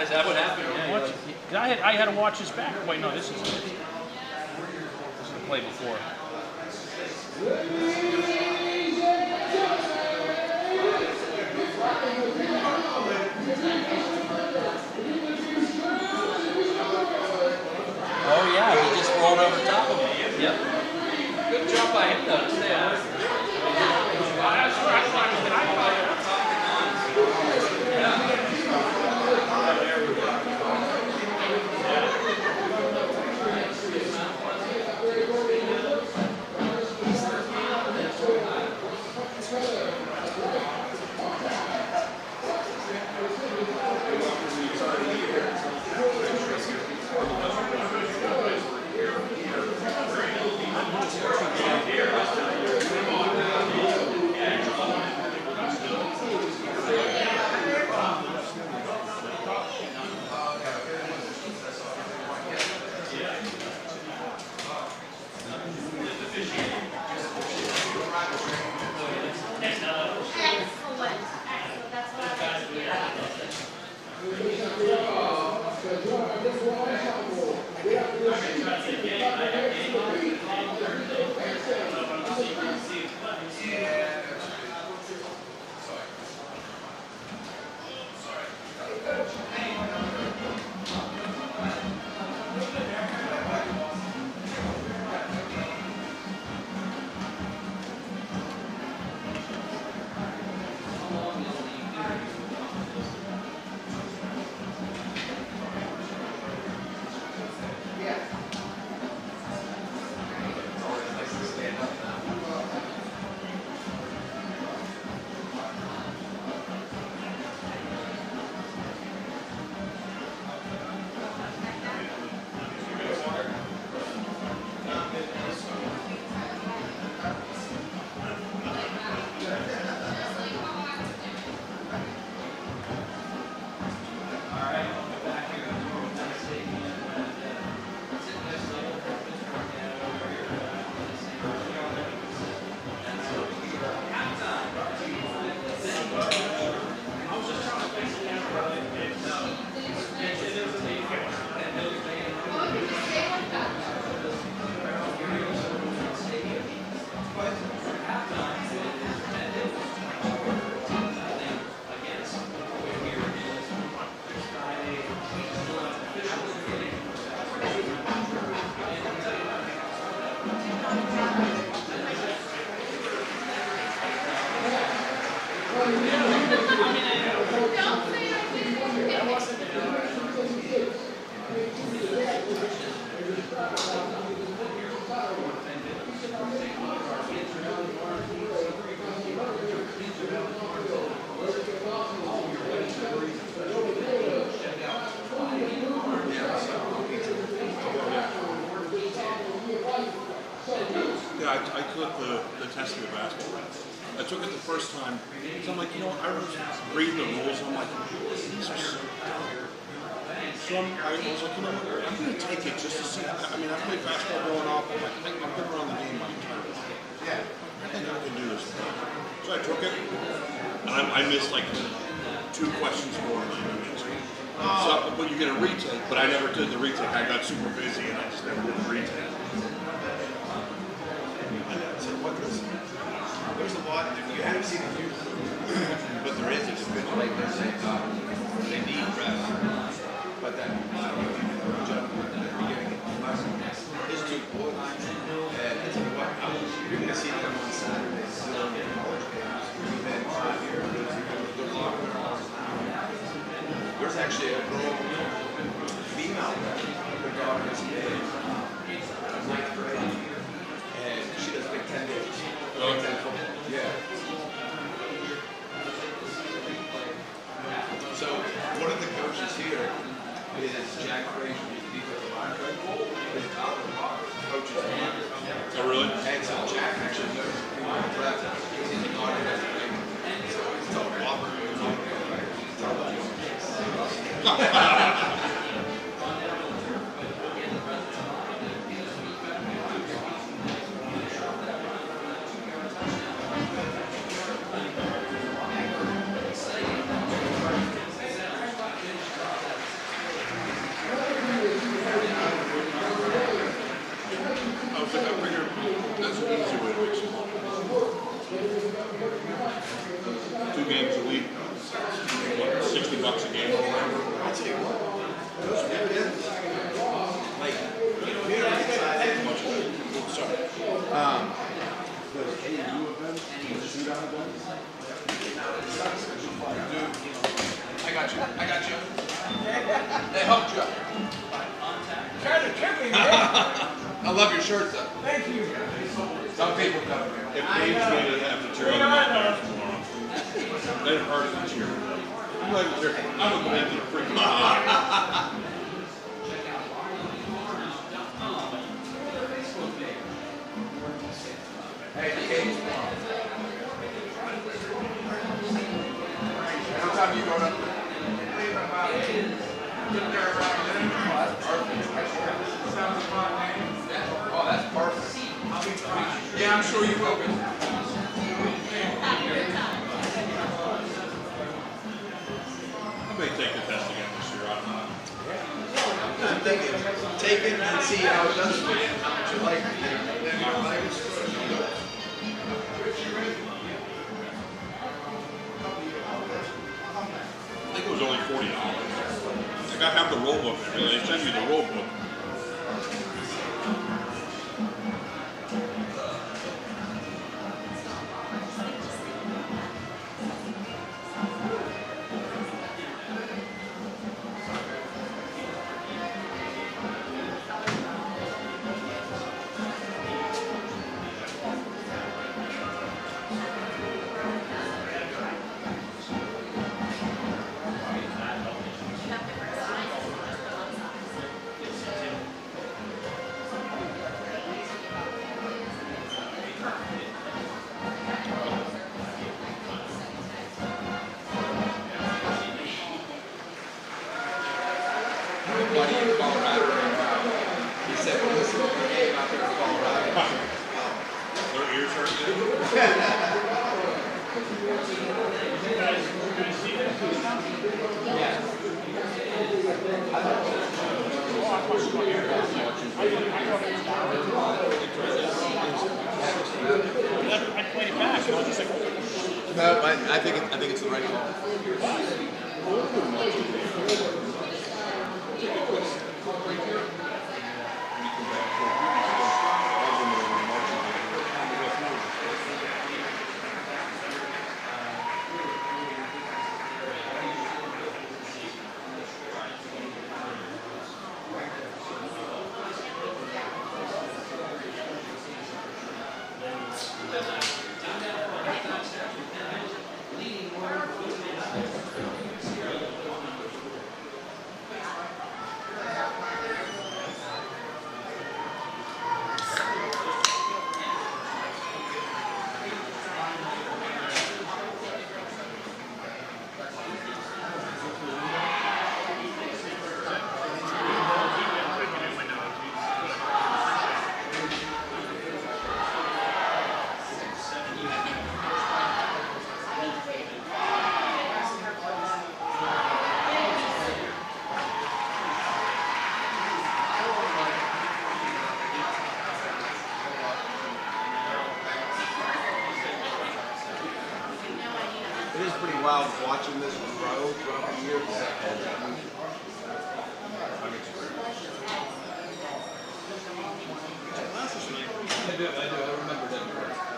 Is that what happened? Yeah. I had to watch this back. Wait, no, this is the play before. Oh yeah, he just rolled over top of him. Yep. Good job by him though. Stay on. reading the rules, I'm like, these are so dumb. So I was like, you know what, I'm going to take it just to see. I mean, I played basketball growing up. I've been around the game my entire life. Yeah. I think I can do this. So I took it, and I missed like 2 questions more than I missed. So, but you get a retake, but I never did the retake. I got super busy, and I just never did the retake. And I said, what is it? There's a lot, you haven't seen it here, but there's a good play there. They need rest. But that, gentleman that we're giving his 2 boys. And I tell you what, you're going to see them on Saturday still in college games. We've been here, good luck. There's actually a girl, female, her daughter is in 9th grade. And she does Big Ten games. Okay. Yeah. So one of the coaches here is Jack Frazier, who's the defensive line coach. His father coaches him. Oh, really? And so Jack actually knows the left. He's in the audience. So he's told Robert, he's told you. I got you. They helped you. Kind of tripping, man. I love your shirt though. Thank you. Some people come here. If Dave's going to have to cheer on the tomorrow, then hard to cheer. I'm not even cheering. I'm going to go into the freaking Hey, Kate. What time you going up there? Oh, that's perfect. Yeah, I'm sure you will be. I may take the test again this year. I don't know. I'm thinking, take it and see how it does for you. How much you like it. Then you're like, I think it was only $40. Like I have the roll book. They send you the roll book. buddy in Colorado right now. He said, well, listen to the game out there in Colorado. Their ears hurt. Yeah. I played it back. And I was just like, No, I think it's the right call. watching this grow throughout the years. I do. I remember that.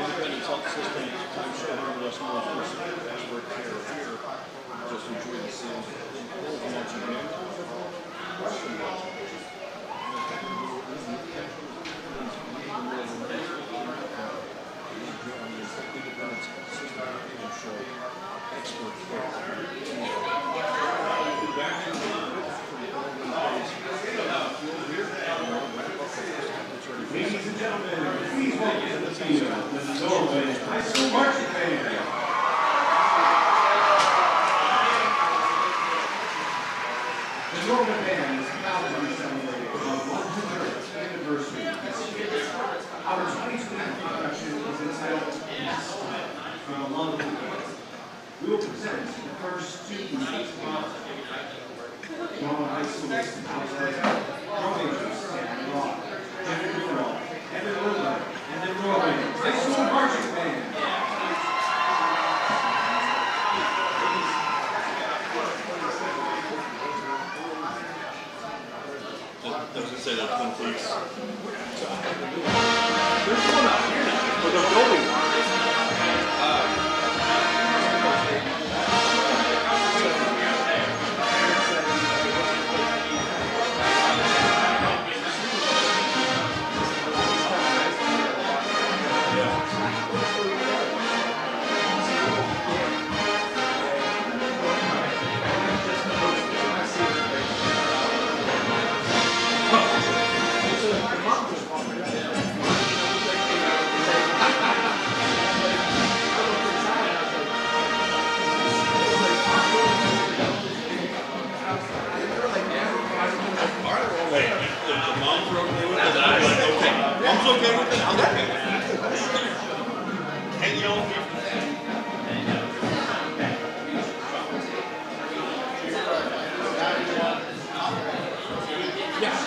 Independent health system, I'm sure one of us more work here, just enjoy the scenes. Once Ladies and gentlemen, please welcome to the field the Norwin High School marching band. The Norwin band is proud to be celebrating our 100th anniversary this year. Our 2020 production is entitled Peace from the Love of the Earth. We will present the first two units of Norwin High School is and the Norwin High School marching band. I was going to say that Twin Peaks. There's one out here now, but they're building one.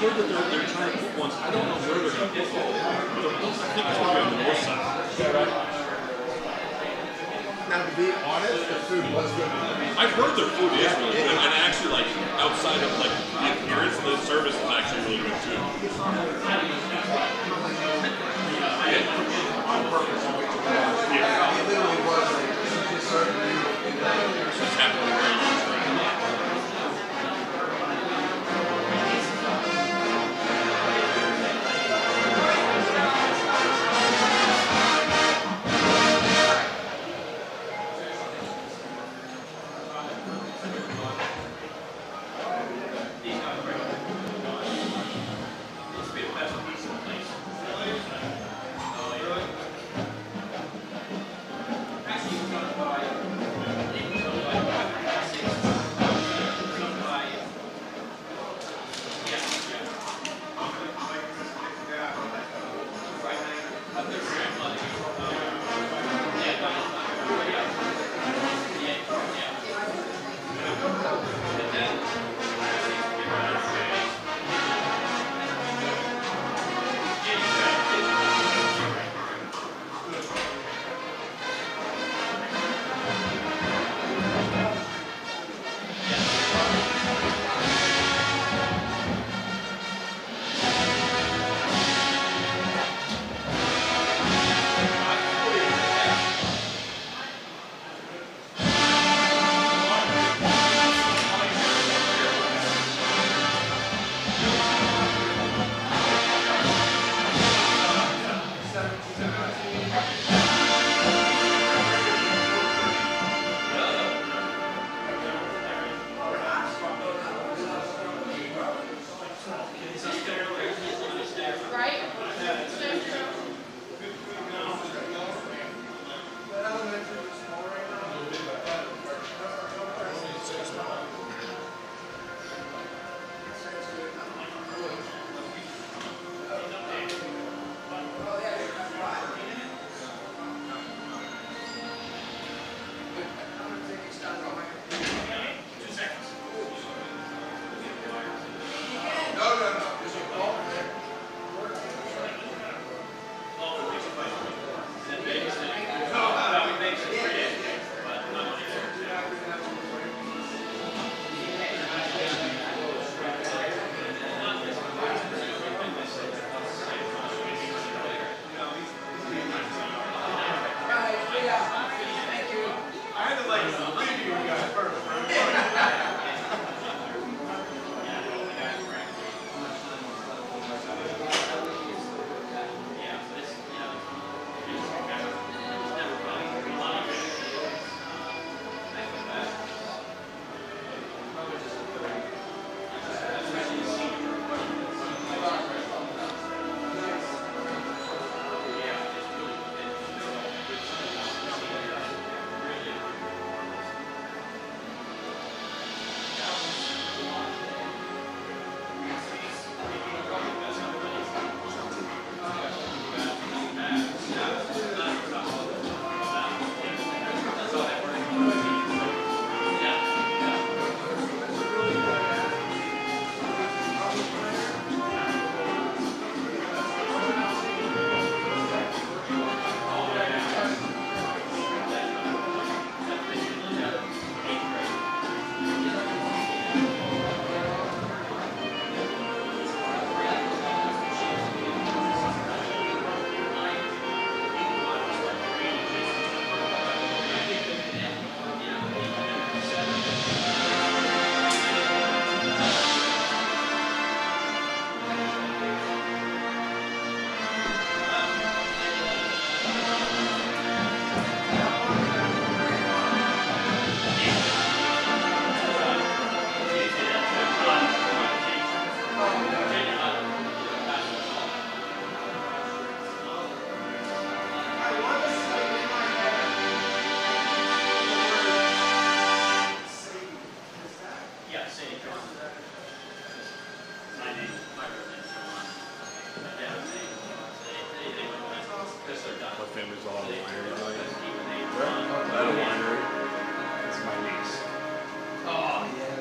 That they're trying to put ones. I don't know where they're going to put them. I think it's going to be on the north side. Is that right? Now, to be honest, the food was good. I've heard their food is really good, and actually, like, outside of like the appearance, the service is actually really good too. On purpose, Yeah. it literally was like just certainly. It's just happening very much right now.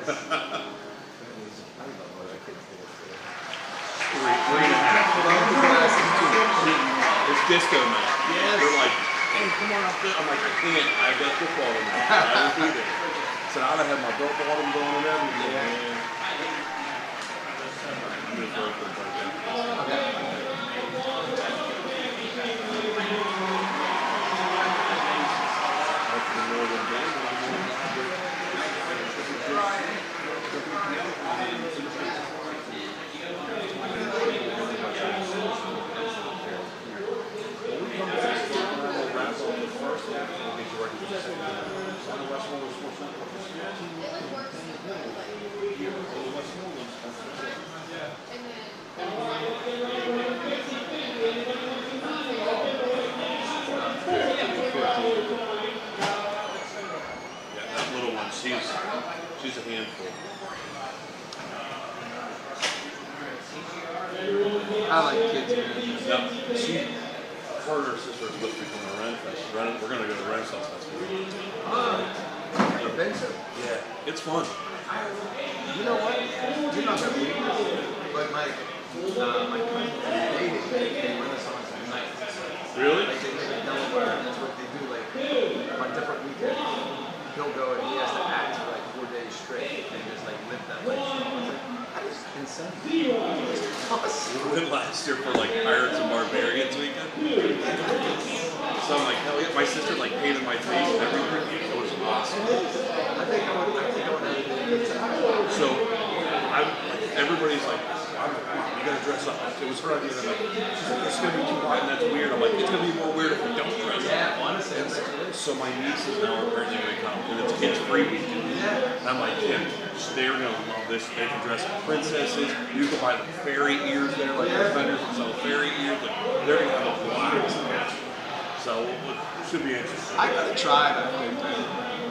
It's disco night. Yes. They're like, hey, come on out there. I'm like, I can't. I've got football tonight. I won't be there. So I'd have my belt bottom going and everything. Yeah. I'm going to throw it right there. Okay. She's a handful. I like kids. Yep. Her and her sister are supposed to be coming to Renfest. We're going to go to the Renaissance Festival. I've been to. Yeah, it's fun. You know what? You're not that weird. But my cousin dated a Renaissance night. Really? Like they live in Delaware, and that's what they do. Like on different weekends, he'll go and he has to act for like 4 days straight and just like live that life. That is insane. Awesome. We went last year for like Pirates and Barbarians weekend. So I'm like, hell yeah. My sister like painted my face and everything. It was awesome. I think I would have a good time. So everybody's like, you gotta dress up. It was her idea. She's like, it's gonna be too hot and that's weird. I'm like, it's gonna be more weird if we don't dress up. Yeah, honestly. So my nieces now are apparently going to come, and it's kids-free weekend. And I'm like, yeah, they're going to love this. They can dress as princesses. You can buy the fairy ears there, like the vendors can sell fairy ears. Like, they're going to have a blast. So it should be interesting. I gotta try that.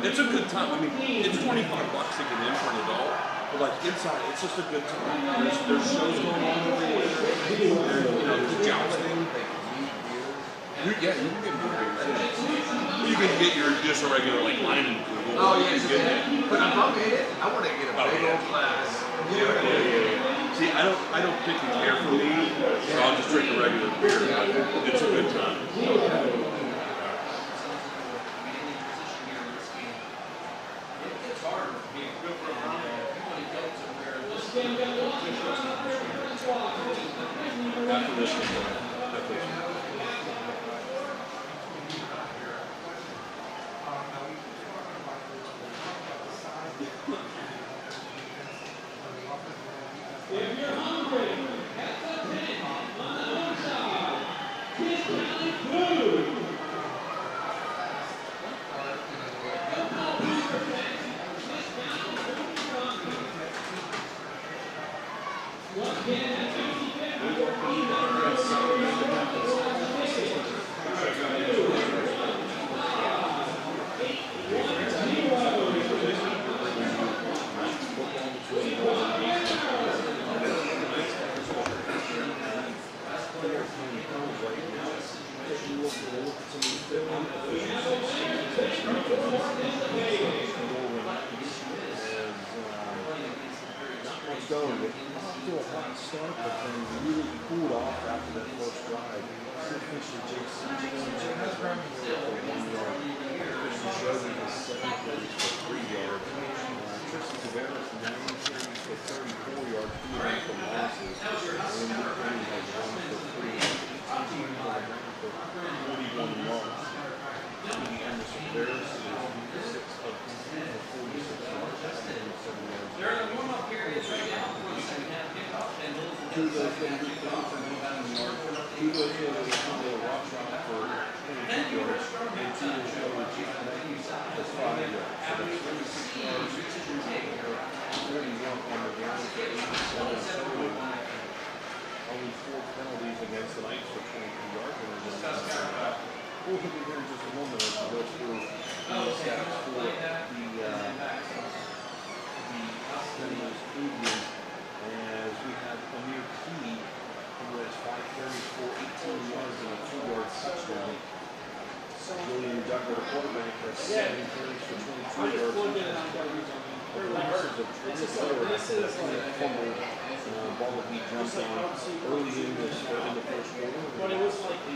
It's a good time. I mean, it's $25 to get in for an adult. But like inside, it's just a good time. There's shows going on everywhere. There's jousting. You can get more beers. You can get just a regular like line and Google. Oh yes, but if I'm in it, I want to get a big old glass. Yeah. See, I don't particularly care for me, so I'll just drink a regular beer. But it's a good time. After this one. If you're hungry, at the Penn on the north side, kids-friendly food. One can at 50. To a hot start, but then really cooled off after that first drive. Fisher Jason has run for 1 yard. Fisher Josie has 7 carries for 3 yards. Tristan Tavares 9 carries for 34 yards, 2 for losses. And Luke Penn has 1 for 3 yards. 18 for 41 yards. Stevie Anderson Bears is 6 of 10 for 46 yards. That's 7 yards. They're in the warm-up periods right now. Two of those going to be played for 19 yards. 2 of those going to be a rock shot for 22 yards. And 2 of those going to be that's 5 yards. So that's 36 yards. 41 on the ground for 87. Only 4 penalties against the Knights for 23 yards. We'll be here in just a moment as we go through the stats for the Seminoles Indians. As we have Amir Key, who has 5 carries for 18 yards and a 2-yard touchdown. William Douglas, the quarterback, has 7 carries for 22 yards. fumble ball that he jumped on early in the first quarter. But it was like 2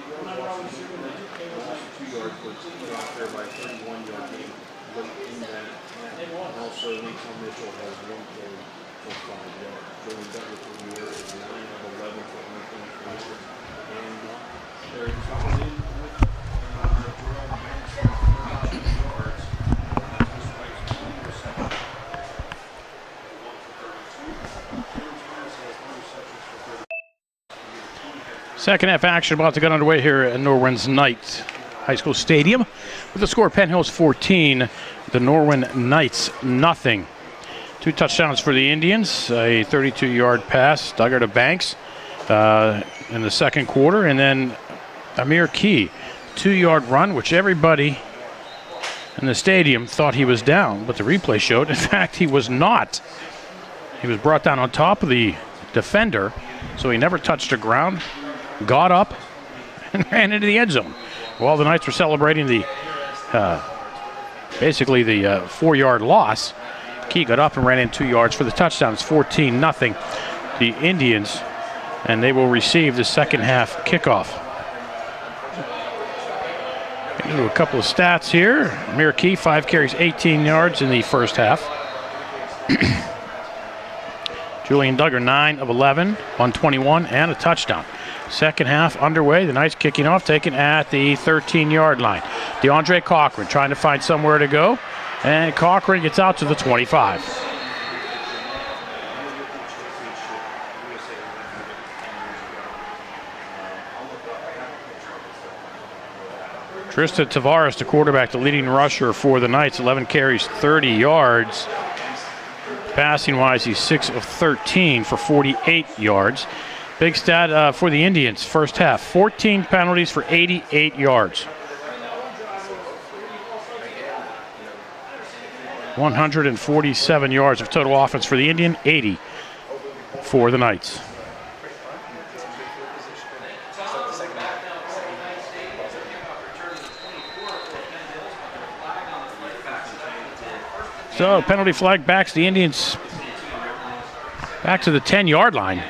yards, but out there by a 31-yard game late in that. And also, Nathan Mitchell has 1 carry for 5 yards. Jordan Douglas for the year is 9 of 11 for 124 yards. And they're coming in with Jordan Banks for 13 yards. That's right, 20%. Second half action about to get underway here at Norwin's Knight High School Stadium. With the score, Penn Hills 14, the Norwin Knights nothing. 2 touchdowns for the Indians, a 32-yard pass, Duggar to Banks in the second quarter, and then Amir Key, 2-yard run, which everybody in the stadium thought he was down, but the replay showed, in fact, he was not. He was brought down on top of the defender, so he never touched the ground, got up, and ran into the end zone. While the Knights were celebrating the basically the 4-yard loss, Key got up and ran in 2 yards for the touchdown. It's 14-0, the Indians, and they will receive the second half kickoff. Into a couple of stats here. Amir Key, 5 carries, 18 yards in the first half. Julian Duggar, 9 of 11, 121, and a touchdown. Second half underway. The Knights kicking off, taken at the 13-yard line. DeAndre Cochran trying to find somewhere to go, and Cochran gets out to the 25. Tristan Tavares, the quarterback, the leading rusher for the Knights, 11 carries, 30 yards. Passing-wise, he's 6 of 13 for 48 yards. Big stat for the Indians, first half, 14 penalties for 88 yards. 147 yards of total offense for the Indian, 80 for the Knights. So penalty flag backs the Indians back to the 10-yard line.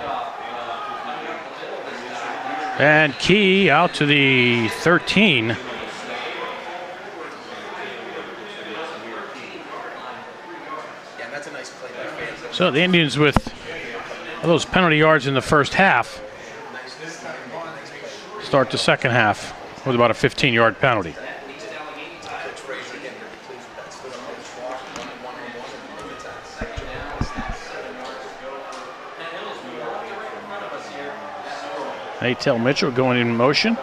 And Key out to the 13. Yeah, that's a nice play by fans. So the Indians with those penalty yards in the first half start the second half with about a 15-yard penalty. Natel Mitchell going in motion.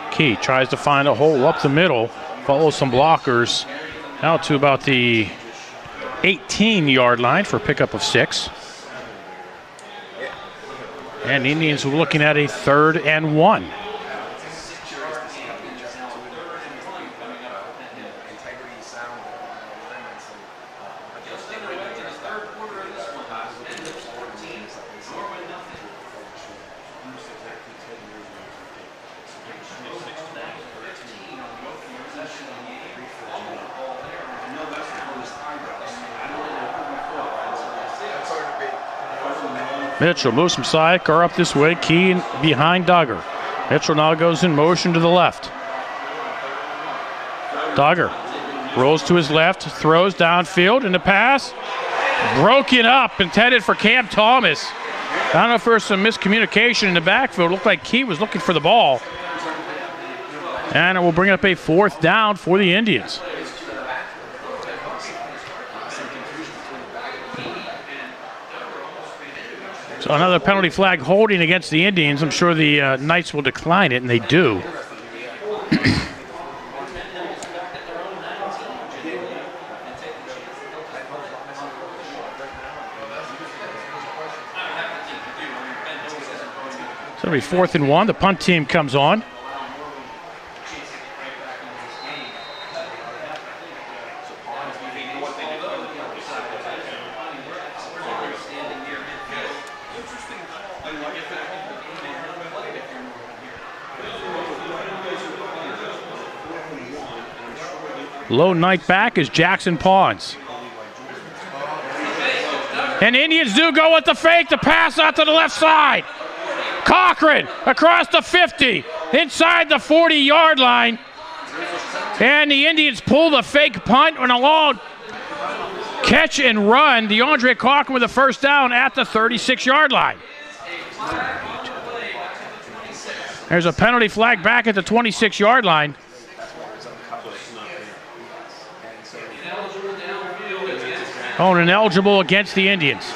Key tries to find a hole up the middle, follows some blockers out to about the 18-yard line for a pickup of 6. And the Indians were looking at a 3rd and 1. Mitchell moves from side, car up this way, Key behind Duggar. Mitchell now goes in motion to the left. Duggar rolls to his left, throws downfield, and the pass broken up, intended for Cam Thomas. I don't know if there was some miscommunication in the backfield. It looked like Key was looking for the ball. And it will bring up a 4th down for the Indians. So another penalty flag holding against the Indians. I'm sure the Knights will decline it, and they do. So it'll be 4th and 1. The punt team comes on. Low Knight back is Jackson Pawns. And the Indians do go with the fake, the pass out to the left side. Cochran across the 50, inside the 40-yard line. And the Indians pull the fake punt on a long catch and run. DeAndre Cochran with a first down at the 36-yard line. There's a penalty flag back at the 26-yard line. Oh, and ineligible against the Indians.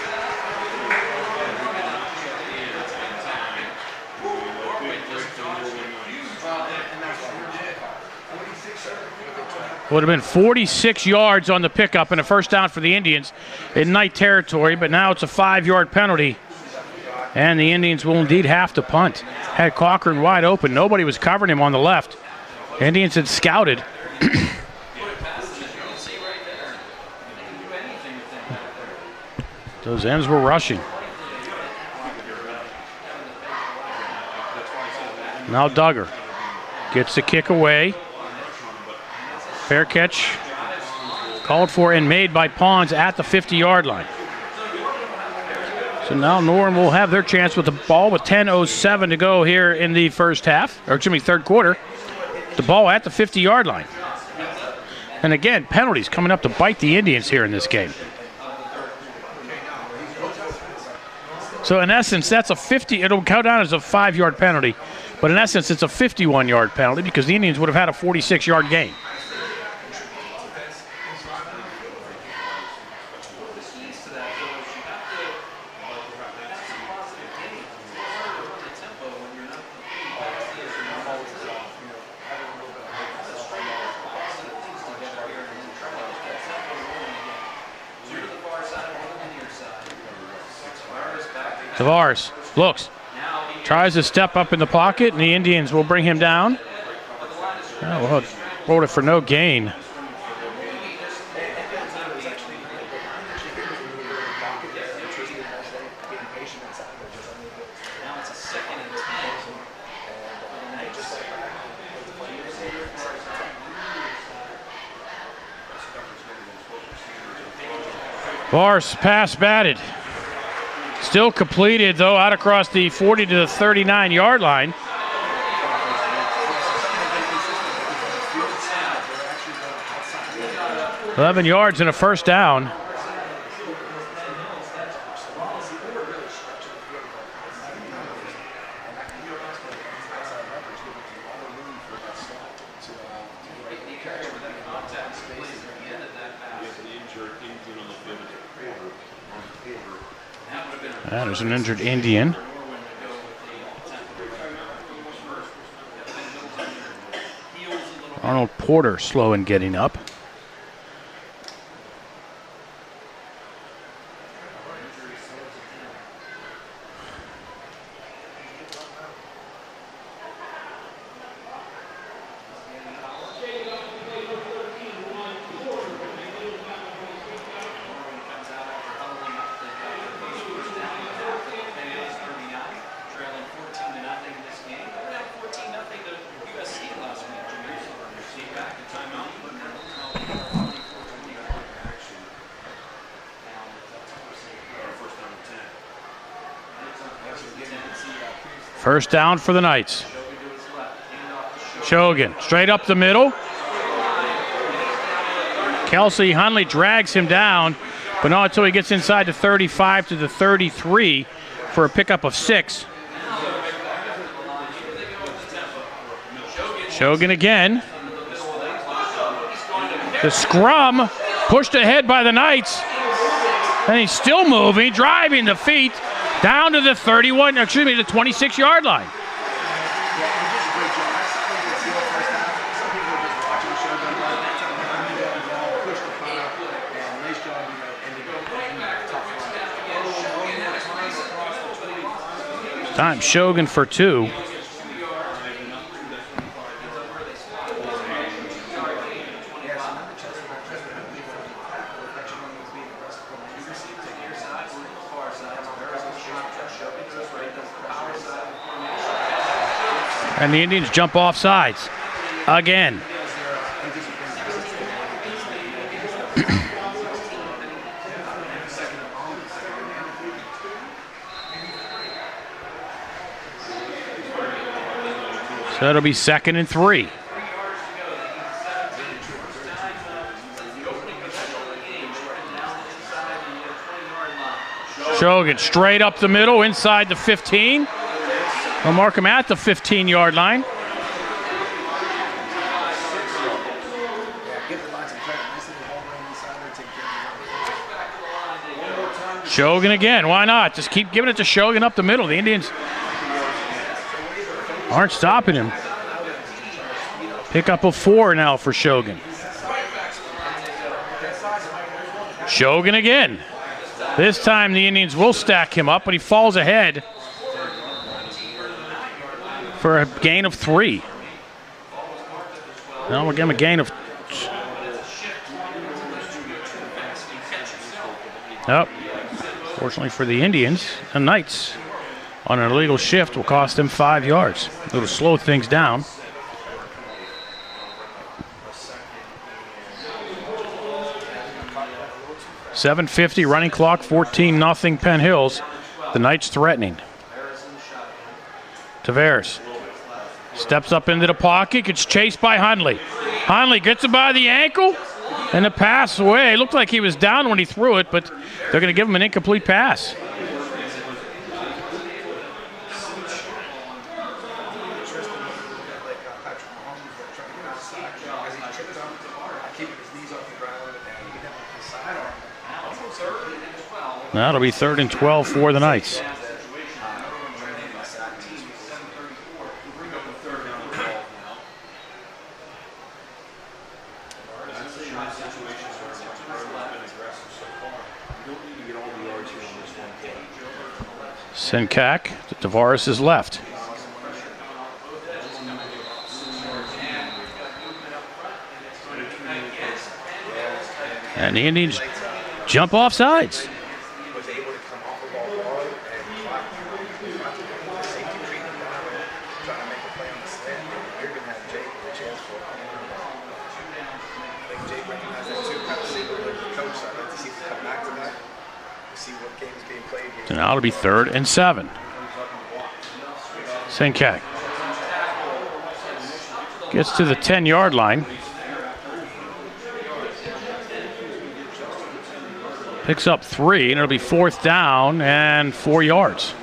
Would have been 46 yards on the pickup and a first down for the Indians in night territory, but now it's a 5-yard penalty. And the Indians will indeed have to punt. Had Cochran wide open. Nobody was covering him on the left. Indians had scouted. Those ends were rushing. Now Duggar gets the kick away. Fair catch called for and made by Pons at the 50-yard line. So now Norwin will have their chance with the ball with 10:07 to go here in the first half, or excuse me, third quarter. The ball at the 50-yard line. And again, penalties coming up to bite the Indians here in this game. So in essence, that's a 50, it'll count down as a 5-yard penalty, but in essence, it's a 51-yard penalty because the Indians would have had a 46-yard gain. Tavares looks, tries to step up in the pocket, and the Indians will bring him down. Oh, well, rolled it for no gain. Tavares pass batted. Still completed, though, out across the 40 to the 39-yard line. $11 yards and a first down. There's an injured Indian. Arnold Porter slow in getting up. First down for the Knights. Shogan straight up the middle. Kelsey Hunley drags him down, but not until he gets inside the 35 to the 33 for a pickup of 6. Shogan again. The scrum pushed ahead by the Knights. And he's still moving, driving the feet down to the 31, excuse me, the 26-yard line. Time Shogan for 2. And the Indians jump off sides again. So that'll be 2nd and 3. Shogun straight up the middle, inside the 15. We'll mark him at the 15-yard line. Shogun again, why not? Just keep giving it to Shogun up the middle. The Indians aren't stopping him. Pick up a 4 now for Shogun. Shogun again. This time the Indians will stack him up, but he falls ahead for a gain of 3. Now we'll give him a gain of... Nope. Fortunately for the Indians, the Knights on an illegal shift will cost them 5 yards. It'll slow things down. .750 running clock, 14-0 Penn Hills. The Knights threatening. Tavares steps up into the pocket, gets chased by Hundley. Hundley gets him by the ankle, and the pass away. It looked like he was down when he threw it, but they're going to give him an incomplete pass. That'll be 3rd and 12 for the Knights. Senkak to Tavares' left. And the Indians jump off sides. So now it'll be 3rd and 7. Senkak gets to the 10-yard line. Picks up 3, and it'll be 4th down and 4 yards.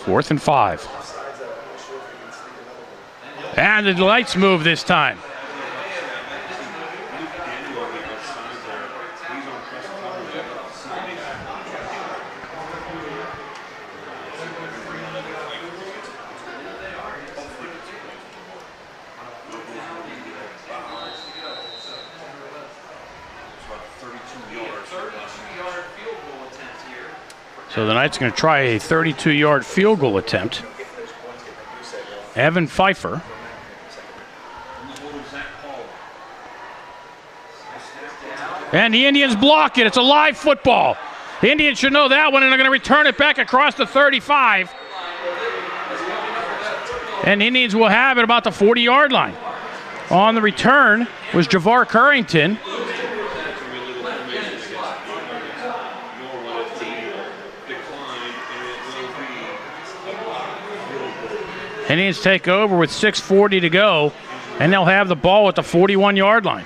Fourth and 5. And the Knights move this time. So the Knights are going to try a 32-yard field goal attempt. Evan Pfeiffer. And the Indians block it. It's a live football. The Indians should know that one, and they're going to return it back across the 35. And the Indians will have it about the 40-yard line. On the return was Javar Currington. Indians take over with 6:40 to go, and they'll have the ball at the 41-yard line.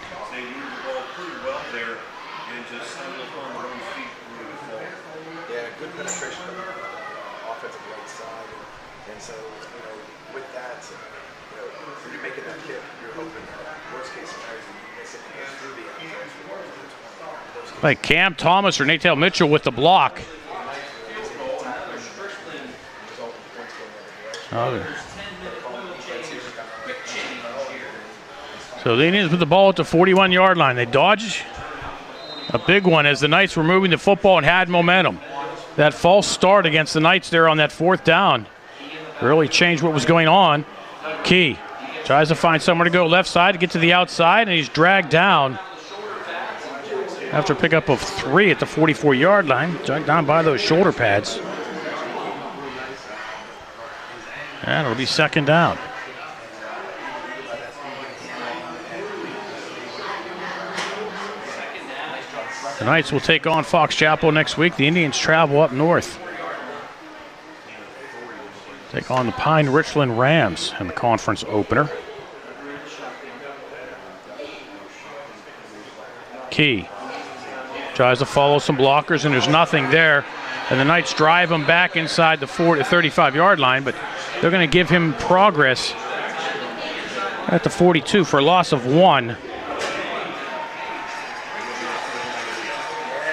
Like Cam Thomas or Nathaniel Mitchell with the block. So the Indians with the ball at the 41-yard line. They dodge a big one as the Knights were moving the football and had momentum. That false start against the Knights there on that 4th down really changed what was going on. Key tries to find somewhere to go left side to get to the outside, and he's dragged down after a pickup of 3 at the 44-yard line. Dragged down by those shoulder pads. And it'll be 2nd down. The Knights will take on Fox Chapel next week. The Indians travel up north. Take on the Pine Richland Rams in the conference opener. Key tries to follow some blockers, and there's nothing there. And the Knights drive him back inside the 35-yard line, but they're going to give him progress at the 42 for a loss of 1.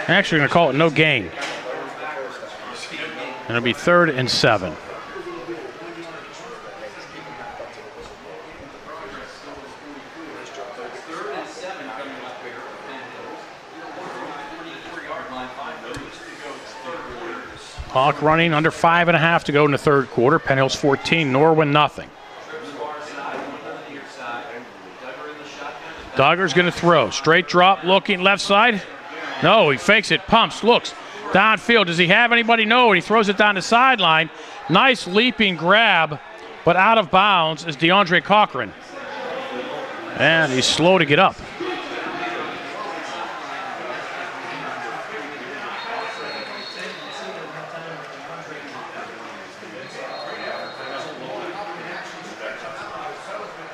Actually, going to call it no gain. And it'll be 3rd and 7. Clock running, under 5.5 to go in the third quarter. Penn Hills 14, Norwin nothing. Dogger's going to throw. Straight drop, looking left side. No, he fakes it, pumps, looks downfield. Does he have anybody? No, and he throws it down the sideline. Nice leaping grab, but out of bounds is DeAndre Cochran. And he's slow to get up.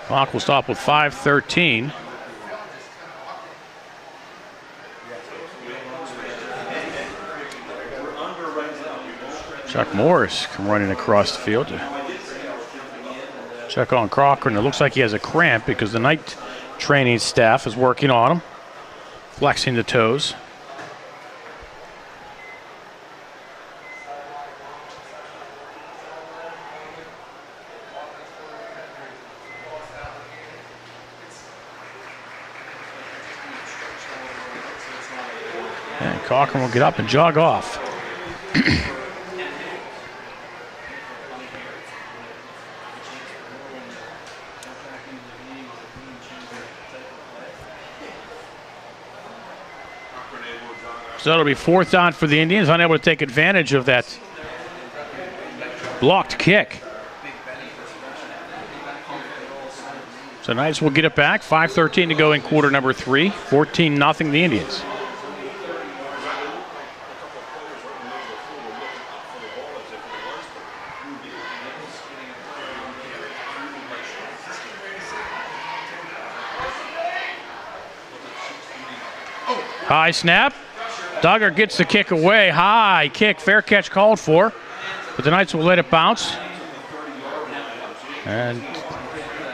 Clock will stop with 5:13. Chuck Morris come running across the field to check on Cochran. It looks like he has a cramp because the night training staff is working on him, flexing the toes. And Cochran will get up and jog off. So it'll be 4th down for the Indians, unable to take advantage of that blocked kick. So Knights will get it back. 5:13 to go in quarter number 3. 14-0 the Indians. High snap. Duggar gets the kick away. High kick. Fair catch called for. But the Knights will let it bounce. And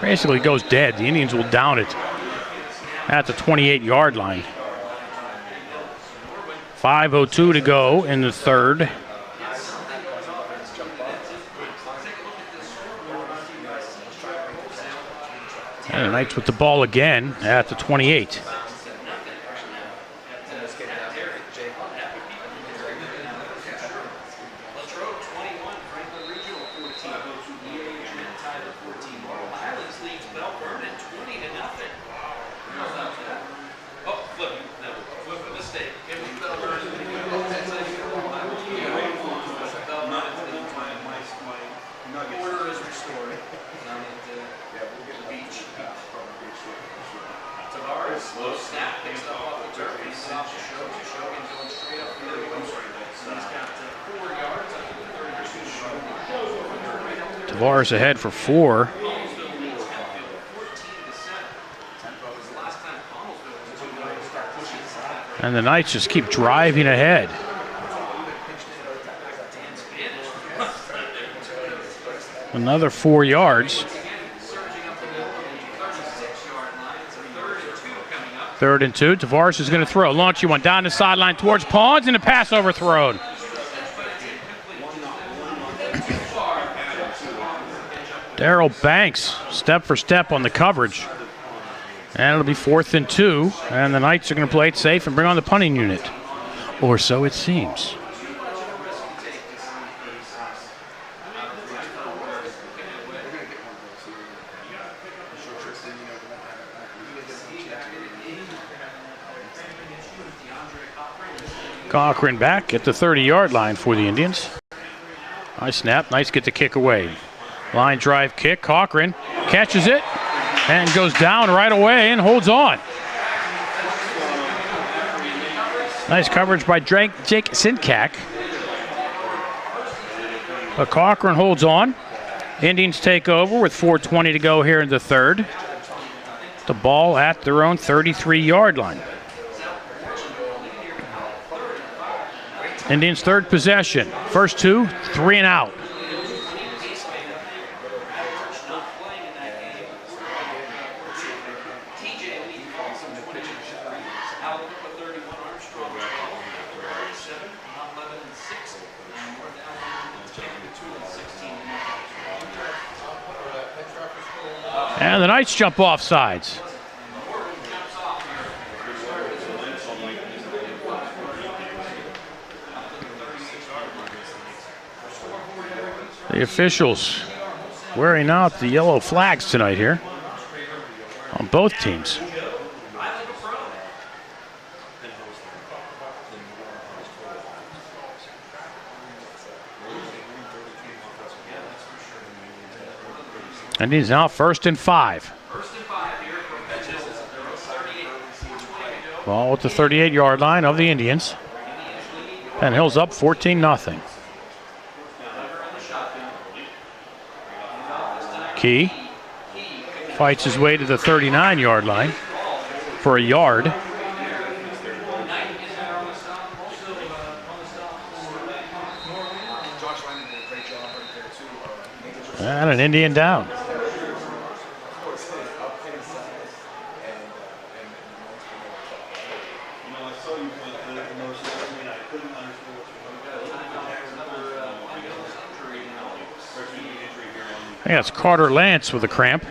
basically goes dead. The Indians will down it at the 28-yard line. 5:02 to go in the third. And the Knights with the ball again at the 28. Tavares ahead for 4. And the Knights just keep driving ahead. Another 4 yards. 3rd and 2. Tavares is going to throw. Launchy one down the sideline towards Pawns, and the pass overthrown. Darrell Banks, step for step on the coverage. And it'll be 4th and 2. And the Knights are going to play it safe and bring on the punting unit. Or so it seems. Cochran back at the 30-yard line for the Indians. Nice snap. Knights get the kick away. Line drive kick. Cochran catches it and goes down right away and holds on. Nice coverage by Jake Sinkak. But Cochran holds on. Indians take over with 4:20 to go here in the third. The ball at their own 33-yard line. Indians' third possession. First two, 3 and out. And the Knights jump off sides. The officials wearing out the yellow flags tonight here on both teams. And he's now 1st and 5. Ball at the 38-yard line of the Indians. Penn Hill's up 14-0. Key fights his way to the 39-yard line for a yard. And an Indian down. I think that's Carter Lance with a cramp.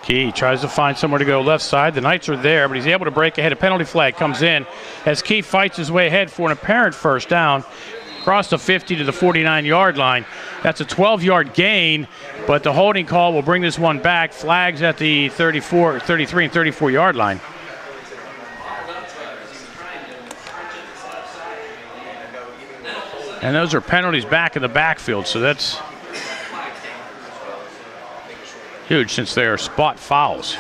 Key tries to find somewhere to go left side. The Knights are there, but he's able to break ahead. A penalty flag comes in as Key fights his way ahead for an apparent first down. Across the 50 to the 49-yard line. That's a 12-yard gain, but the holding call will bring this one back. Flags at the 33 and 34-yard line. And those are penalties back in the backfield, so that's huge since they are spot fouls.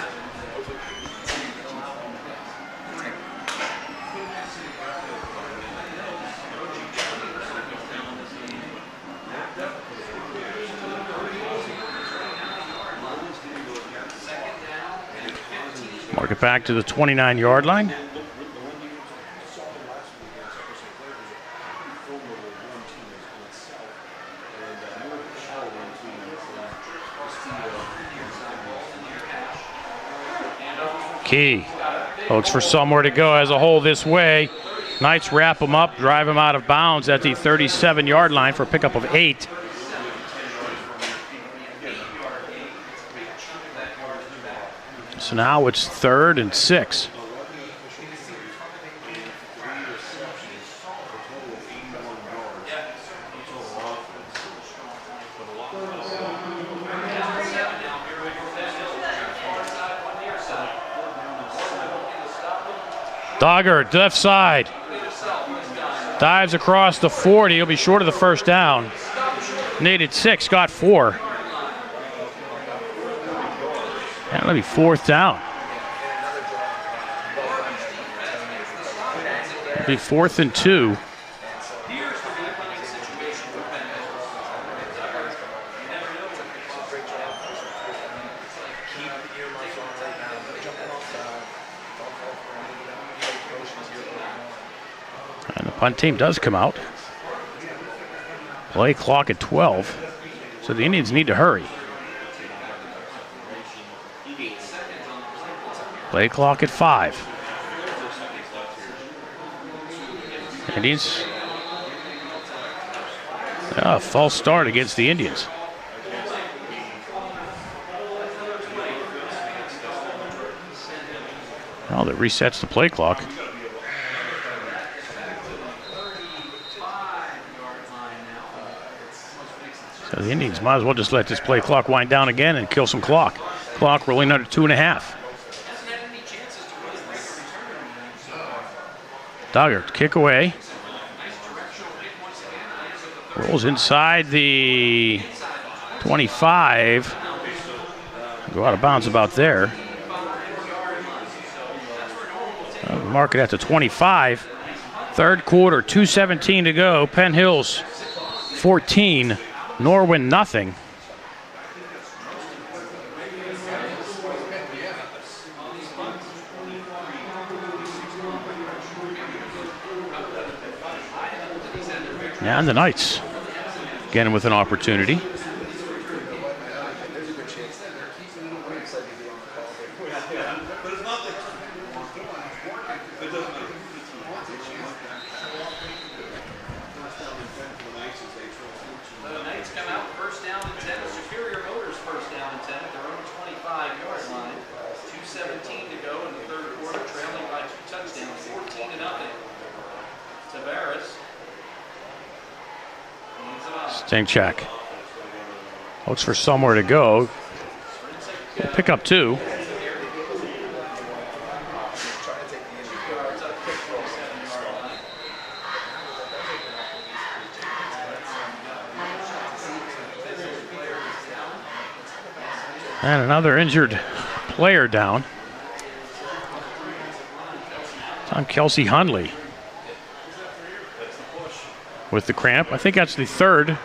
Mark it back to the 29-yard line. Key looks for somewhere to go as a hole this way. Knights wrap him up, drive him out of bounds at the 37-yard line for a pickup of 8. So now it's 3rd and 6. Dogger, left side. Dives across the 40. He'll be short of the first down. Needed 6, got 4. That'll be 4th down. It'll be 4th and 2. And the punt team does come out. Play clock at 12. So the Indians need to hurry. Play clock at 5. Indians. False start against the Indians. Well, that resets the play clock. So the Indians might as well just let this play clock wind down again and kill some clock. Clock rolling under 2.5. Dogger, kick away. Rolls inside the 25. Go out of bounds about there. Mark it at the 25. Third quarter, 2:17 to go. Penn Hills 14, Norwin nothing. And the Knights again with an opportunity. Check. Looks for somewhere to go. Pick up 2. And another injured player down. It's on Kelsey Hundley with the cramp. I think that's the 3rd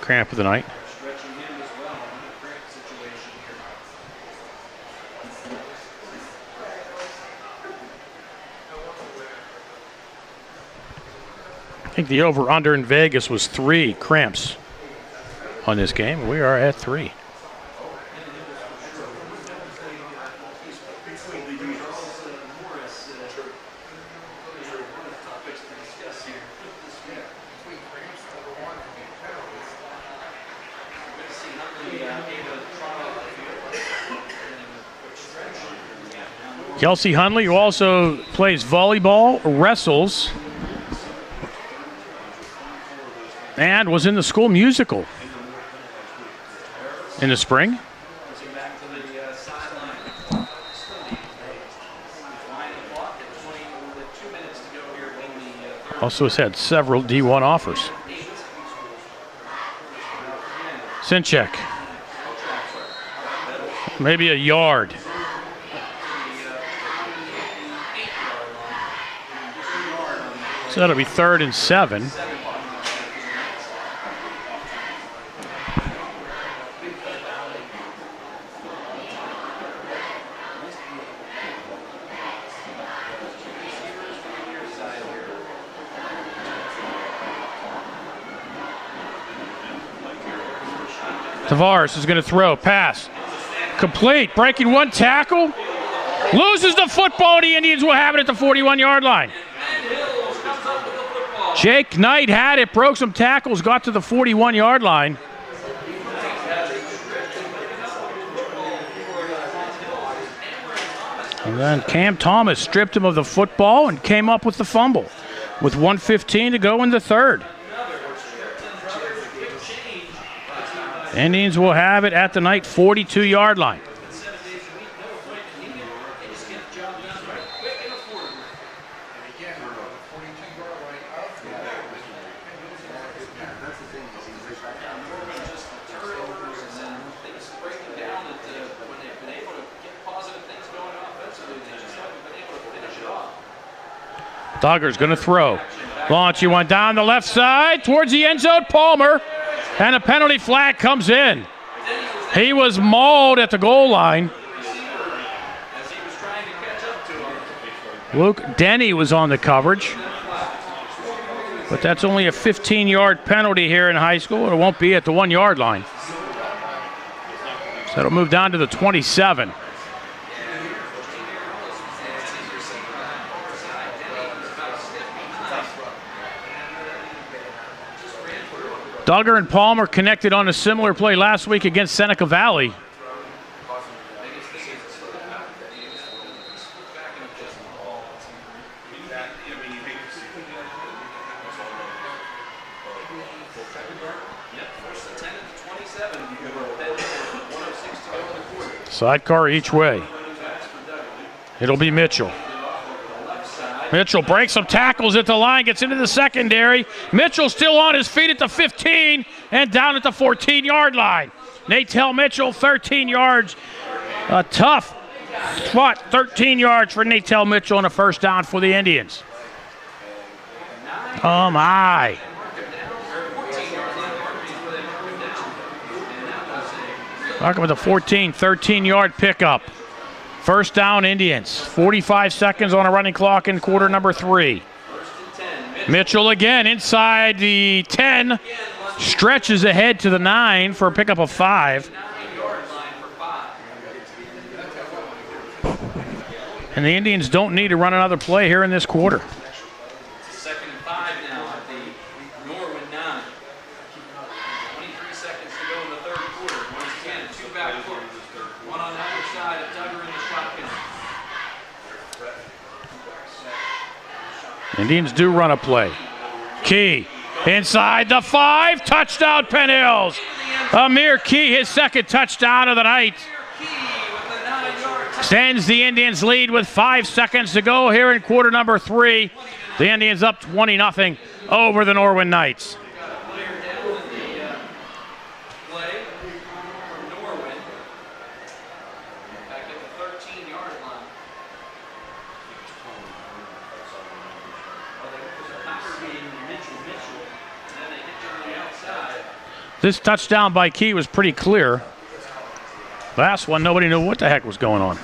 cramp of the night. I think the over-under in Vegas was 3 cramps on this game. We are at 3. Kelsey Hundley, who also plays volleyball, wrestles, and was in the school musical in the spring. Also has had several D1 offers. Sinchek. Maybe a yard. So that'll be 3rd and 7. Tavares is going to throw. Pass. Complete. Breaking 1 tackle. Loses the football. The Indians will have it at the 41-yard line. Jake Knight had it, broke some tackles, got to the 41-yard line. And then Cam Thomas stripped him of the football and came up with the fumble with 1:15 to go in the 3rd. Indians will have it at the Knight 42-yard line. Duggar's going to throw. Launching one down the left side towards the end zone. Palmer. And a penalty flag comes in. He was mauled at the goal line. Luke Denny was on the coverage. But that's only a 15-yard penalty here in high school. It won't be at the 1-yard line. So it'll move down to the 27. Duggar and Palmer connected on a similar play last week against Seneca Valley. Sidecar each way. It'll be Mitchell. Mitchell breaks some tackles at the line, gets into the secondary. Mitchell still on his feet at the 15 and down at the 14-yard line. Natel Mitchell, 13 yards. A tough spot, 13 yards for Natel Mitchell and a first down for the Indians. Oh my. Talking about the 14, 13-yard pickup. First down, Indians. 45 seconds on a running clock in quarter number 3. Mitchell again inside the 10. Stretches ahead to the 9 for a pickup of 5. And the Indians don't need to run another play here in this quarter. Second and 5 now at the Norwin 9. 23 seconds to go in the third quarter. Once again, 2 back foot. One on the other side of Duggar in the shotgun. Indians do run a play. Key inside the 5. Touchdown, Penn Hills. Amir Key, his second touchdown of the night. Sends the Indians lead with 5 seconds to go here in quarter number 3. The Indians up 20-0 over the Norwin Knights. This touchdown by Key was pretty clear. Last one, nobody knew what the heck was going on.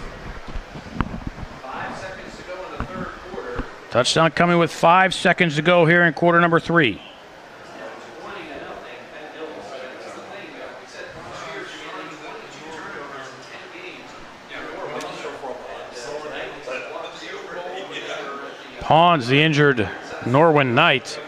5 seconds to go in the third quarter. Touchdown coming with 5 seconds to go here in quarter number 3. Pawns, the injured Norwin Knight.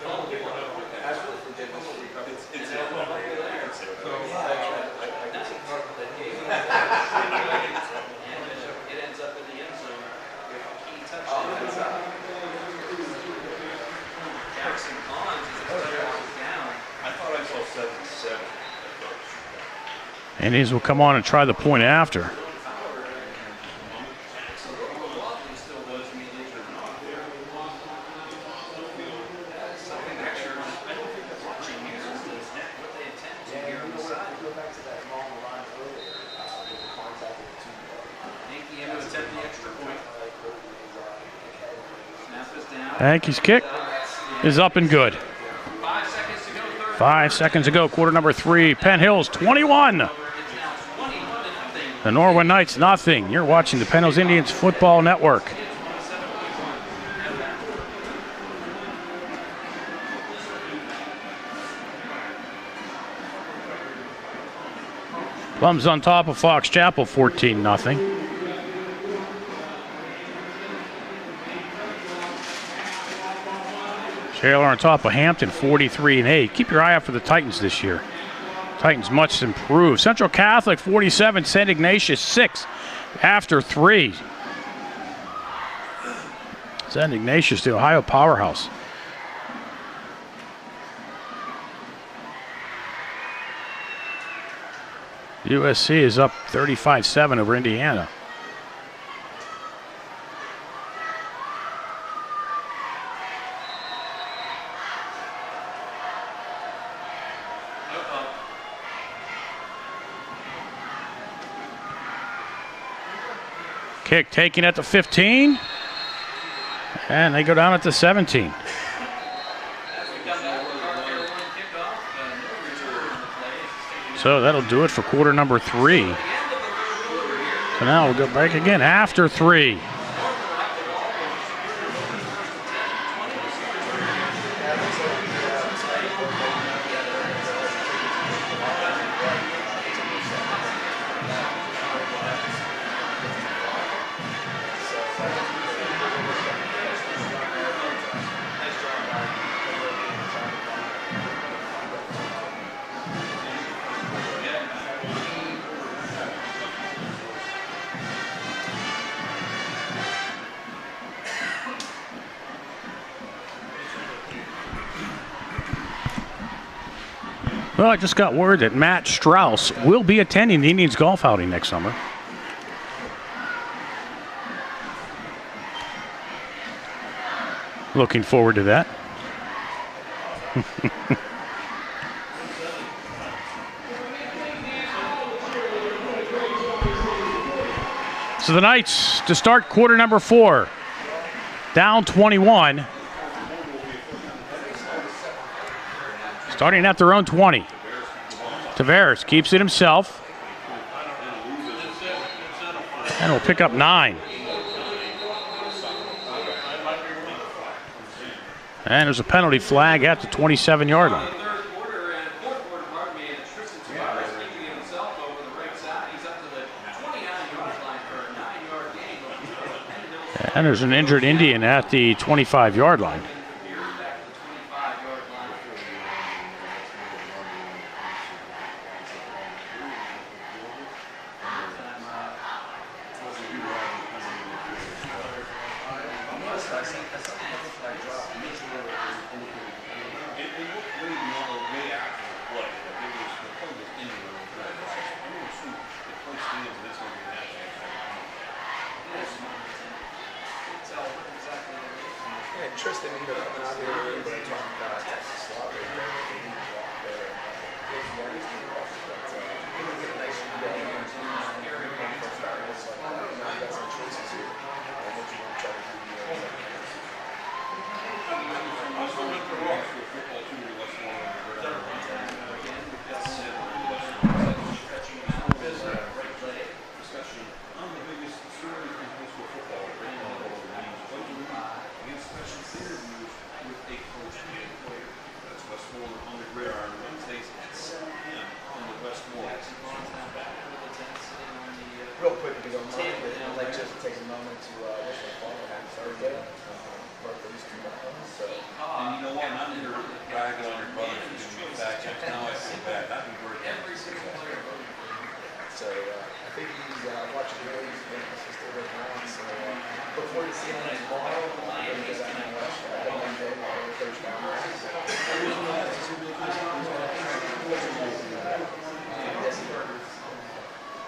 Indians will come on and try the point after. Yankees kick is up and good. 5 seconds to go, quarter number 3. Penn Hills 21. The Norwin Knights nothing. You're watching the Penn Hills Indians Football Network. Plums on top of Fox Chapel 14-0. Taylor on top of Hampton, 43-8. Keep your eye out for the Titans this year. Titans much improved. Central Catholic, 47. St. Ignatius, 6 after 3. St. Ignatius, the Ohio powerhouse. USC is up 35-7 over Indiana. Kick taken at the 15. And they go down at the 17. So that'll do it for quarter number 3. So now we'll go back again after 3. Well, I just got word that Matt Strauss will be attending the Indians golf outing next summer. Looking forward to that. So the Knights to start quarter number 4. Down 21. Starting at their own 20. Tavares keeps it himself. And will pick up 9. And there's a penalty flag at the 27-yard line. And there's an injured Indian at the 25-yard line. Tristan ended up coming out here, but I talked about Texas slot right there. He walked there. It was morning, but he was a nice day. First started, it's like, now you got some choices here. What you want to try to do here? Real quick, if you don't mind, I'd like just to take a moment to wish my father a happy Thursday. Birthday's tomorrow, so. And you know what? I'm here bragging on your brother for doing me fact checks. Now I feel bad. Happy birthday. So I think he's watching the movies with my sister right now. So look forward to seeing him tomorrow. Because I know one day on Thursday.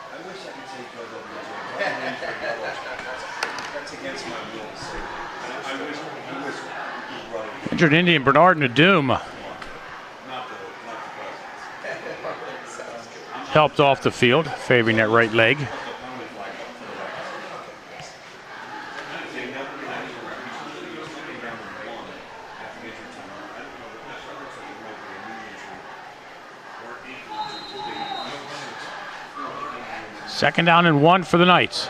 I wish I could say Joe W. That's against my will. I wish his brother. Injured Indian Bernard Nadoom Not the president. helped off the field, favoring that right leg. Second down and 1 for the Knights.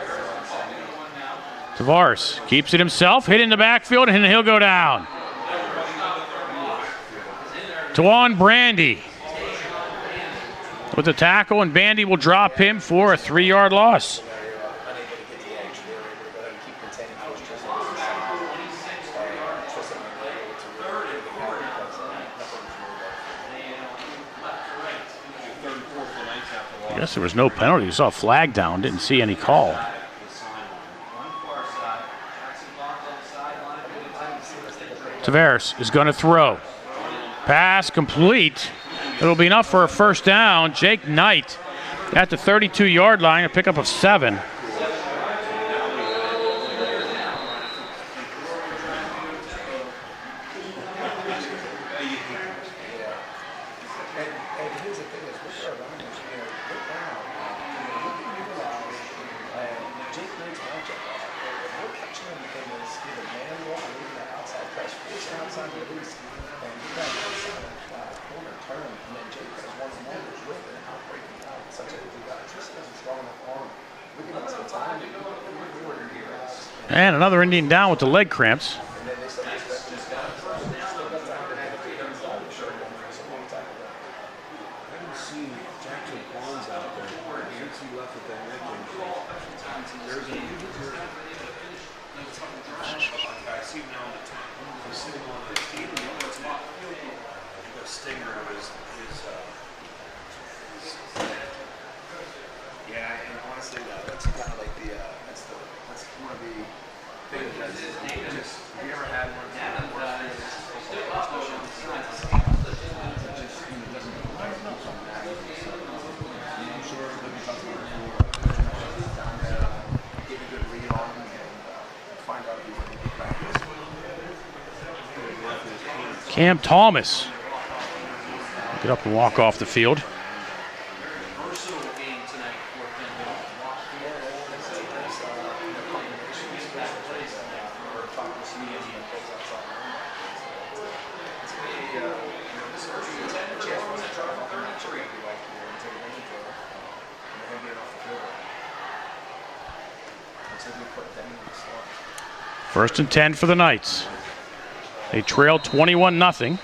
Tavares keeps it himself, hit in the backfield, and he'll go down. Tawan Brandy with the tackle, and Bandy will drop him for a 3-yard loss. I guess there was no penalty. You saw a flag down, didn't see any call. Tavares is going to throw. Pass complete. It'll be enough for a first down. Jake Knight at the 32-yard line, a pickup of 7. And another Indian down with the leg cramps. Cam Thomas get up and walk off the field. First and 10 for the Knights. They trail 21-0.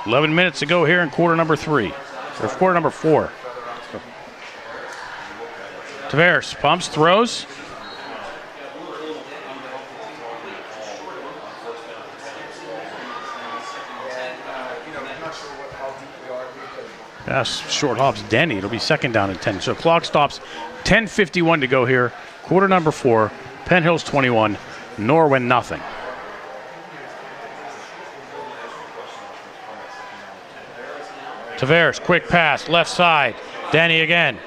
11 minutes to go here in quarter number 3, or quarter number 4. Tavares pumps, throws. Yes, short hops Denny. It'll be second down and 10. So clock stops. 10:51 to go here. Quarter number 4. Penn Hills 21. Norwin 0. Tavares, quick pass, left side. Denny again.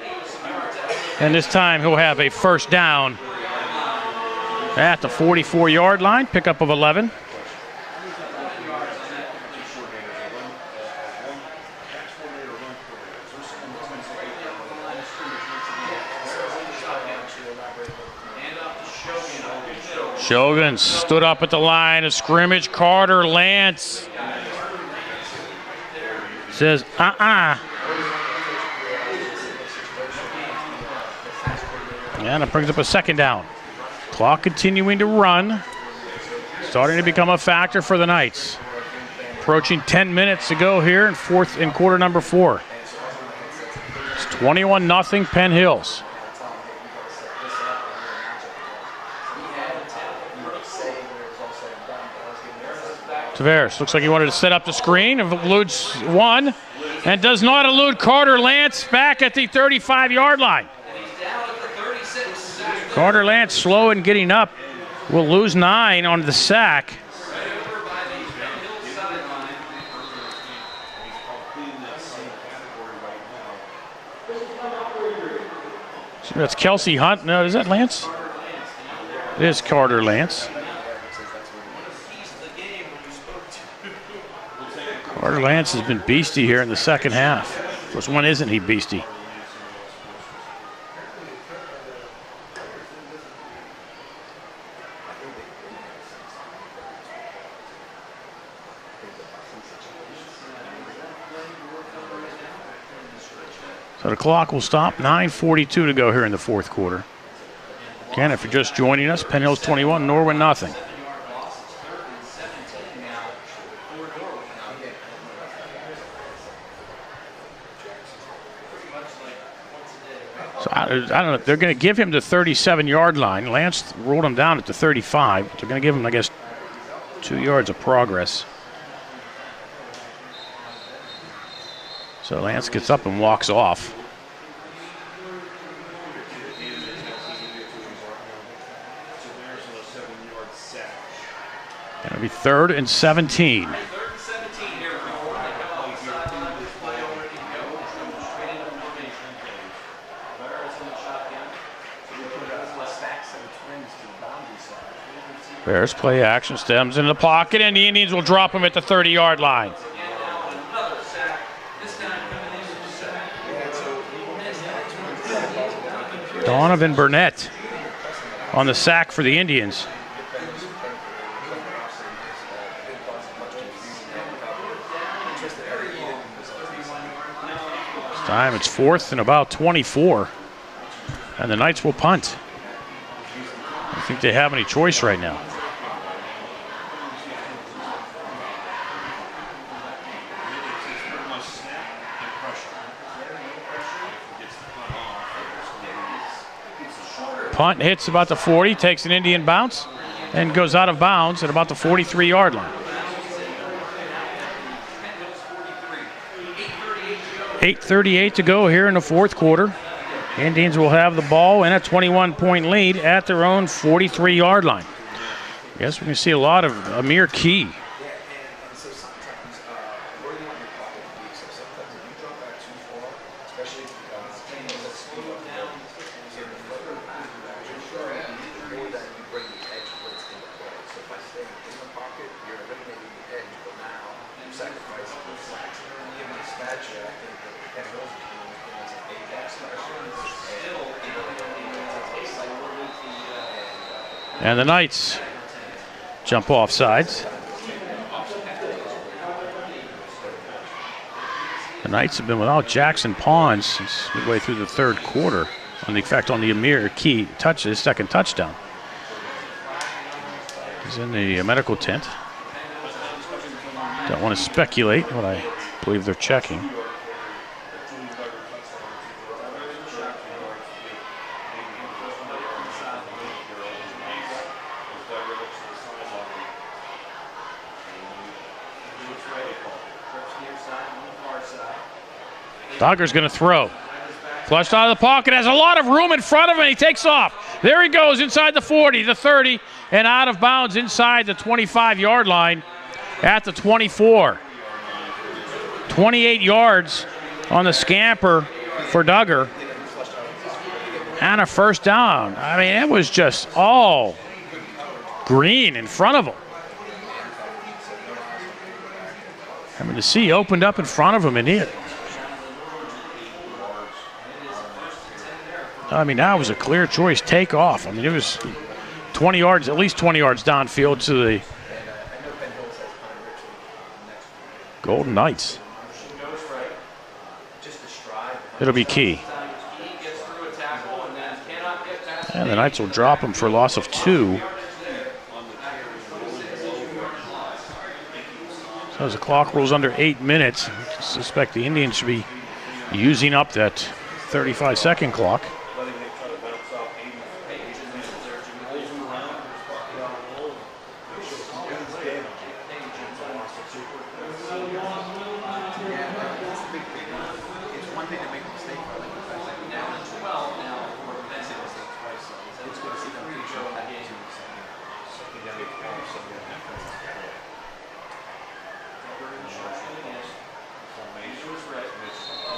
And this time he'll have a first down at the 44-yard line. Pickup of 11. Shogun stood up at the line of scrimmage. Carter Lance says, And it brings up a second down. Clock continuing to run. Starting to become a factor for the Knights. Approaching 10 minutes to go here in quarter number 4. It's 21-0 Penn Hills. Tavares looks like he wanted to set up the screen. Eludes one and does not elude Carter Lance back at the 35-yard line. Carter Lance slow in getting up. Will lose 9 on the sack. So that's Kelsey Hunt. No, is that Lance? It is Carter Lance. Carter Lance has been beastie here in the second half. Of course, when isn't he beastie? So the clock will stop. 9:42 to go here in the fourth quarter. Again, if you're just joining us, Penn Hills 21, Norwin 0. So I don't know. They're going to give him the 37-yard line. Lance rolled him down at the 35. They're going to give him, I guess, 2 yards of progress. So Lance gets up and walks off. It'll be 3rd and 17. Bears play action, stems in the pocket, and the Indians will drop him at the 30-yard line. Donovan Burnett on the sack for the Indians. This time it's 4th and about 24. And the Knights will punt. I don't think they have any choice right now. Punt hits about the 40, takes an Indian bounce, and goes out of bounds at about the 43-yard line. 8:38 to go here in the fourth quarter. Indians will have the ball and a 21-point lead at their own 43-yard line. I guess we can see a lot of Amir Key. And the Knights jump off sides. The Knights have been without Jackson Pons since midway through the third quarter. In fact, on the Amir Key touch, his second touchdown. He's in the medical tent. Don't want to speculate, but I believe they're checking. Dogger's going to throw. Flushed out of the pocket, has a lot of room in front of him, and he takes off. There he goes inside the 40, the 30, and out of bounds inside the 25-yard line at the 24. 28 yards on the scamper for Duggar. And a first down. I mean, it was just all green in front of him. I mean, the sea opened up in front of him and hit. I mean, that was a clear choice. Take off. I mean, it was 20 yards, at least 20 yards downfield to the Golden Knights. It'll be Key. And the Knights will drop him for a loss of 2. So as the clock rolls under 8 minutes, I suspect the Indians should be using up that 35-second clock.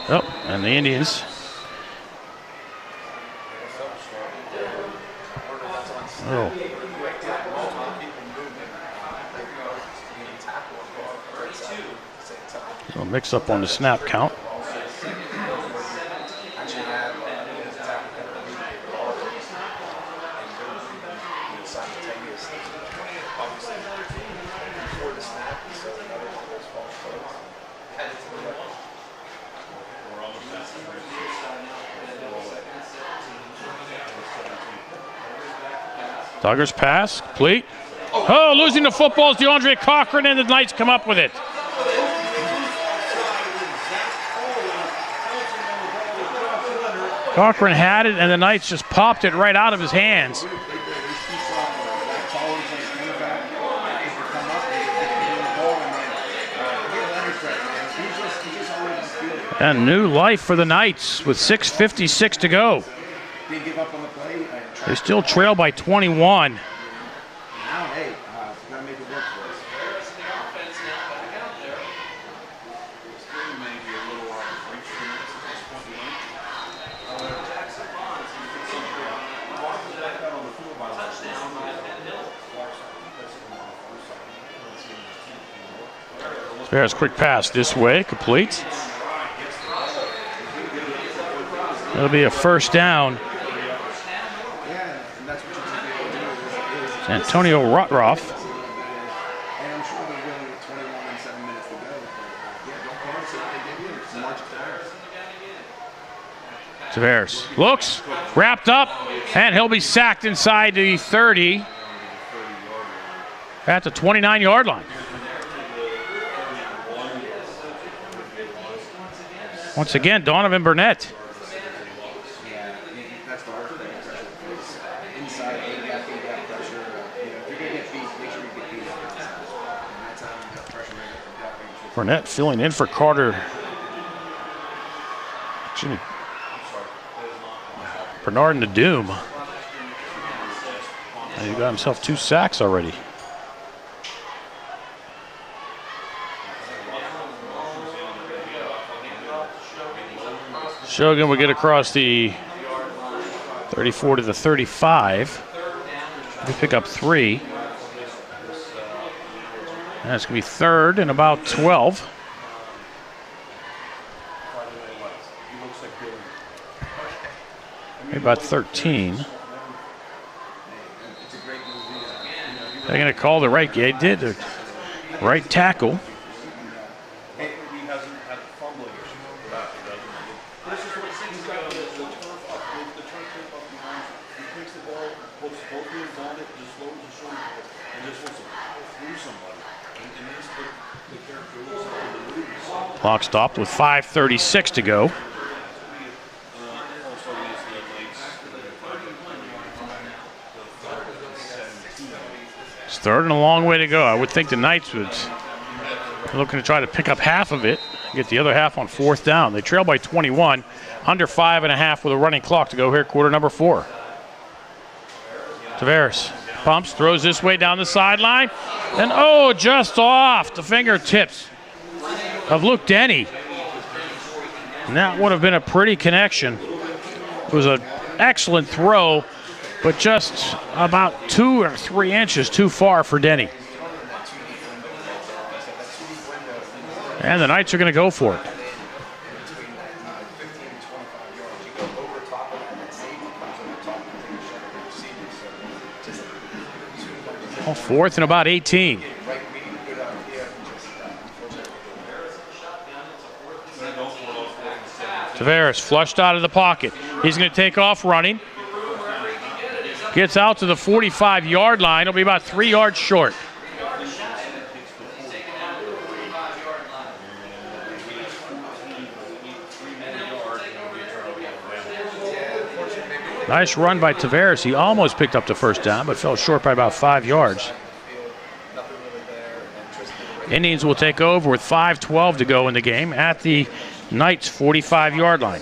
Oh, and the Indians. Oh. A mix up on the snap count. Duggar's pass, complete. Oh, losing the football is DeAndre Cochran, and the Knights come up with it. Cochran had it, and the Knights just popped it right out of his hands. And new life for the Knights with 6:56 to go. They still trail by 21. There's a quick pass this way, complete. It'll be a first down. Antonio Rotroff. Tavares looks, wrapped up, and he'll be sacked inside the 30 at the 29-yard line. Once again, Donovan Burnett. Burnett filling in for Carter. Actually, Bernard Nadoom. And he got himself 2 sacks already. Shogun will get across the 34 to the 35. We pick up 3. That's going to be 3rd and about 12. Maybe about 13. They're going to call the right. They did the right tackle. Clock stopped with 5:36 to go. It's 3rd and a long way to go. I would think the Knights would be looking to try to pick up half of it, get the other half on 4th down. They trail by 21, under 5.5 with a running clock to go here, quarter number 4. Tavares pumps, throws this way down the sideline, and just off the fingertips of Luke Denny. And that would have been a pretty connection. It was an excellent throw, but just about 2 or 3 inches too far for Denny. And the Knights are going to go for it. Well, 4th and about 18. Tavares flushed out of the pocket. He's going to take off running. Gets out to the 45-yard line. He'll be about 3 yards short. Nice run by Tavares. He almost picked up the 1st down, but fell short by about 5 yards. Indians will take over with 5:12 to go in the game at the Knights' 45-yard line.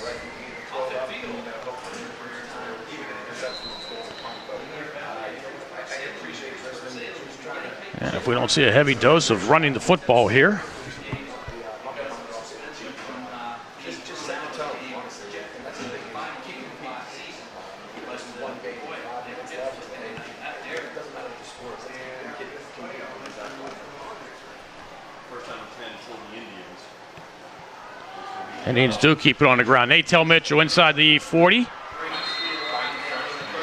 And if we don't see a heavy dose of running the football here. Indians do keep it on the ground. Natel Mitchell inside the 40.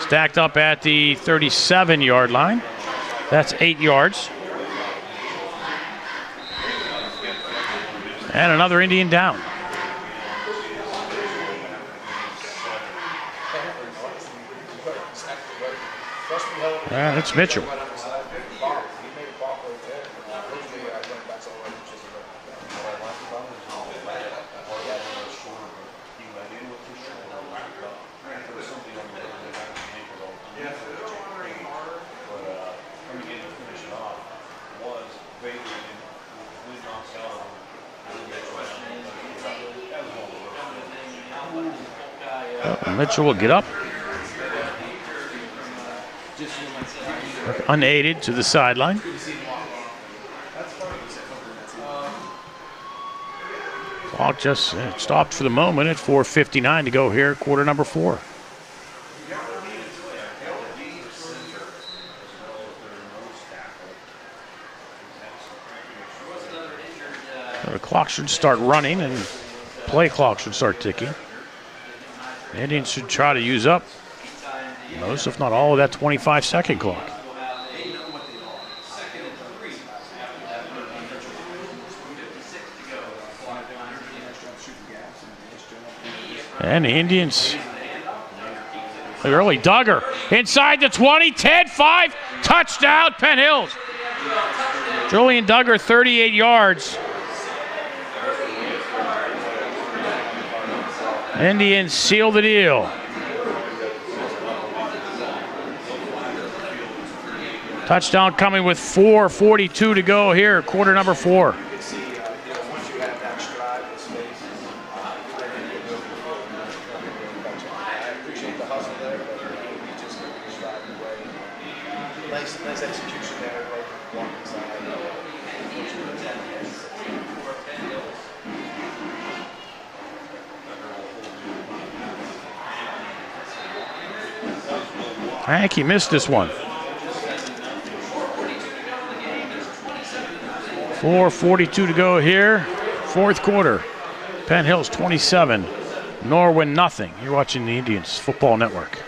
Stacked up at the 37-yard line. That's 8 yards. And another Indian down. And it's Mitchell. Mitchell will get up. Unaided to the sideline. Clock just stopped for the moment at 4:59 to go here, quarter number 4. The clock should start running and play clock should start ticking. The Indians should try to use up most, if not all, of that 25-second clock. And the Indians, early Duggar inside the 20, 10-5, touchdown, Penn Hills. Julian Duggar, 38 yards. Indians seal the deal. Touchdown coming with 4:42 to go here, quarter number 4. Nice execution there, walking side. I think he missed this one. 4:42 to go here, fourth quarter. Penn Hills 27, Norwin nothing. You're watching the Indians Football Network.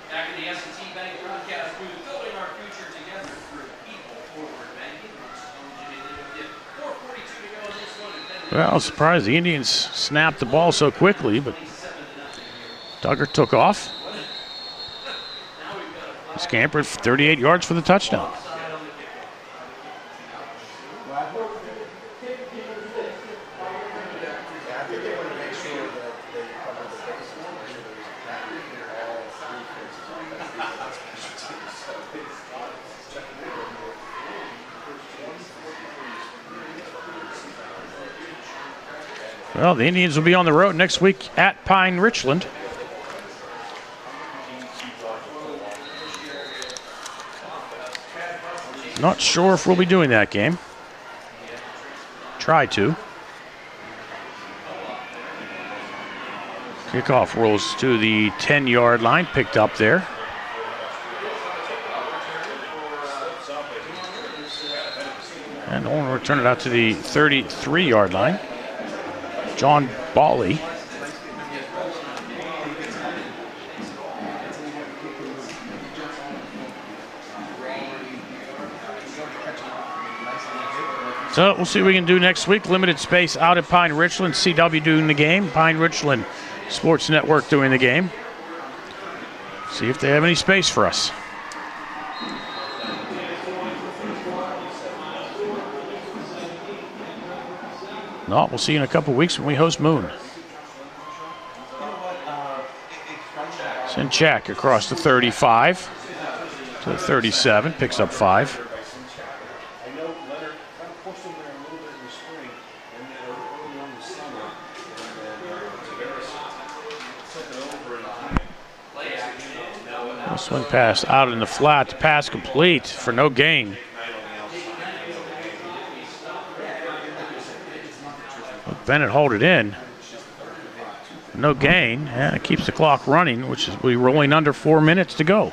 Back in the S&T Bank broadcast booth, building our future together through people forward banking. 4:42 to go in this one. Well, surprised the Indians snapped the ball so quickly, but Duggar took off. Scampered 38 yards for the touchdown. Well, the Indians will be on the road next week at Pine Richland. Not sure if we'll be doing that game. Try to. Kickoff rolls to the 10-yard line, picked up there. And we'll return it out to the 33-yard line. John Bawley. So we'll see what we can do next week. Limited space out at Pine Richland. CW doing the game. Pine Richland Sports Network doing the game. See if they have any space for us. No, we'll see you in a couple weeks when we host Moon. Sinchak across the 35 to the 37, picks up 5. Swing pass out in the flat, pass complete for no gain. Bennett hold it in. No gain, and it keeps the clock running, which is we rolling under 4 minutes to go.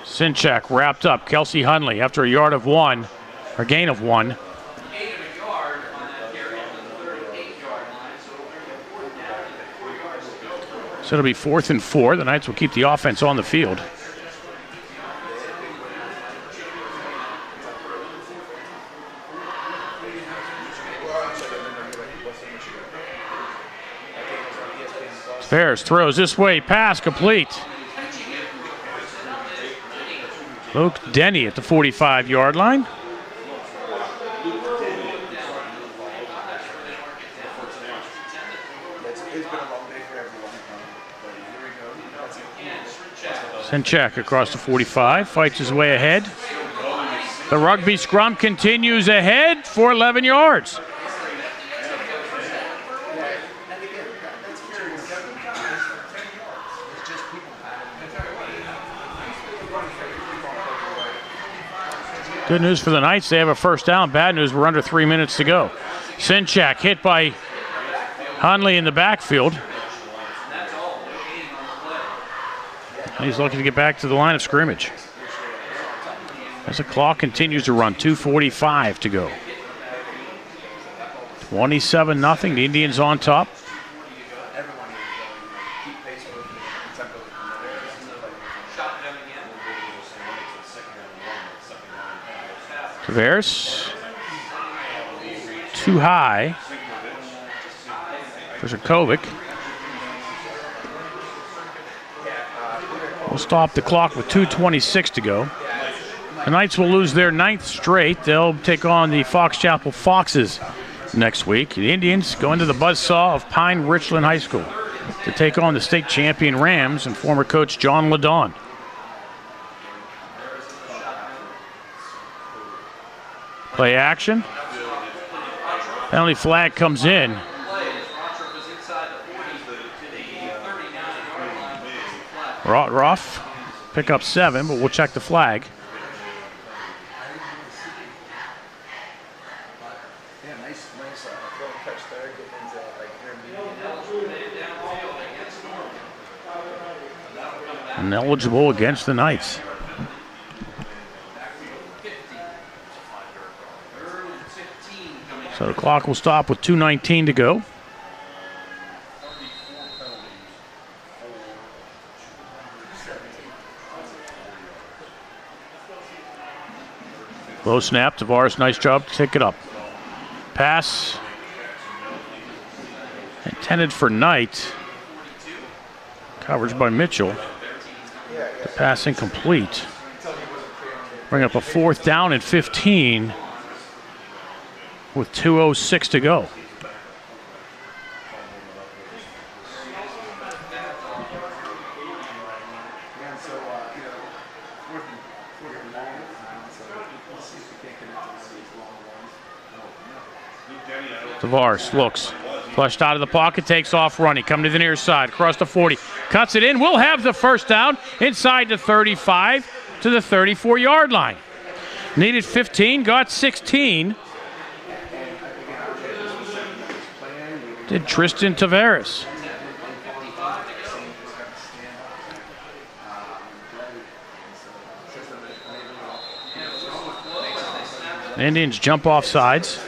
Sinchak wrapped up. Kelsey Hunley after a yard of 1, or gain of 1. So it'll be 4th and 4. The Knights will keep the offense on the field. Ferris throws this way, pass complete. Luke Denny at the 45-yard line. Sinchak across the 45, fights his way ahead. The rugby scrum continues ahead for 11 yards. Good news for the Knights, they have a first down. Bad news, we're under 3 minutes to go. Sinchak hit by Hunley in the backfield. He's looking to get back to the line of scrimmage. As the clock continues to run, 2:45 to go. 27-0, the Indians on top. Tavares, too high for Zerkovic. We'll stop the clock with 2:26 to go. The Knights will lose their 9th straight. They'll take on the Fox Chapel Foxes next week. The Indians go into the buzzsaw of Pine Richland High School to take on the state champion Rams and former coach John Ladon. Play action. Penalty flag comes in. Rough. Pick up 7, but we'll check the flag. Ineligible against the Knights. So the clock will stop with 2:19 to go. Low snap, Tavares, nice job to take it up. Pass intended for Knight. Coverage by Mitchell. The pass incomplete. Bring up a 4th down and 15 with 2:06 to go. Tavares looks, flushed out of the pocket, takes off running, come to the near side, across the 40, cuts it in, will have the first down inside the 35 to the 34-yard line. Needed 15, got 16. Did Tristan Tavares. The Indians jump off sides.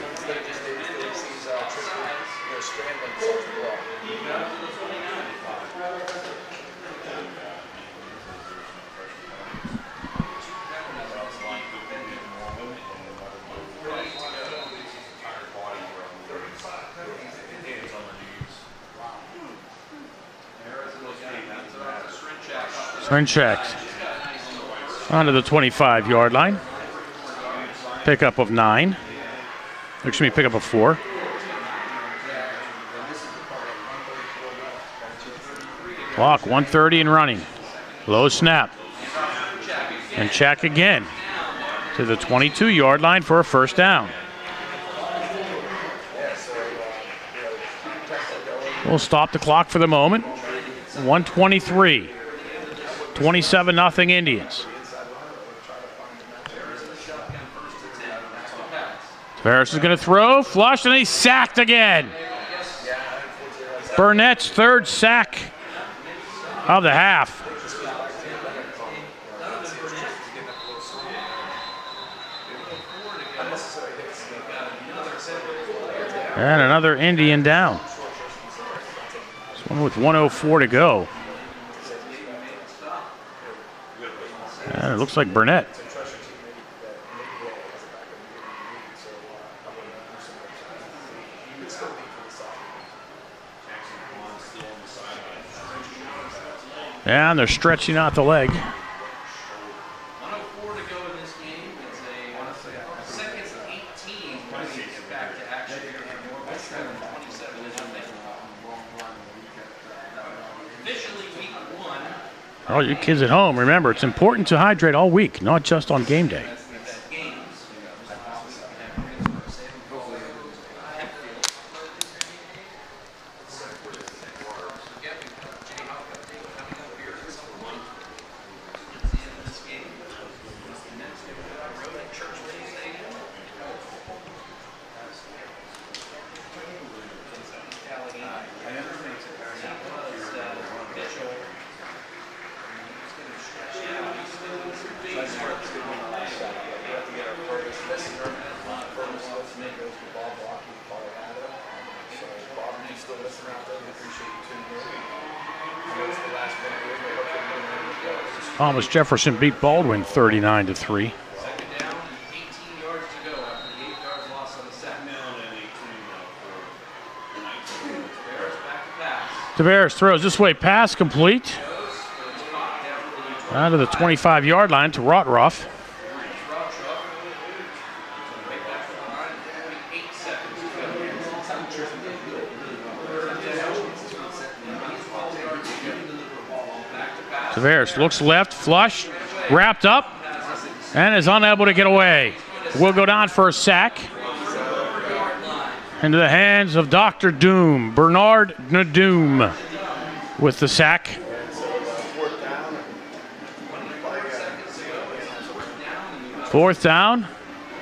Srinchak onto the 25-yard line. Pickup of 9. Excuse me, pickup of 4. Clock, 1:30 and running. Low snap. And check again to the 22-yard line for a first down. We'll stop the clock for the moment. 1:23. 27-0 Indians. Tavares is going to throw, flush, and he's sacked again. Burnett's 3rd sack of the half. And another Indian down. This one with 1:04 to go. And it looks like Burnett. And they're stretching out the leg. 1:04 to go in this game. It's a second 18 when we get back to action here. 27-0. Officially week 1. All you kids at home, remember, it's important to hydrate all week, not just on game day. Thomas Jefferson beat Baldwin 39-3. Second down, 18 yards to go after the 8-yard loss on the second. Tavares back to pass. Tavares throws this way, pass complete. Out of the 25-yard line to Rotroff. Tavares looks left, flush, wrapped up, and is unable to get away. Will go down for a sack. Into the hands of Dr. Doom, Bernard Nadoom, with the sack. Fourth down,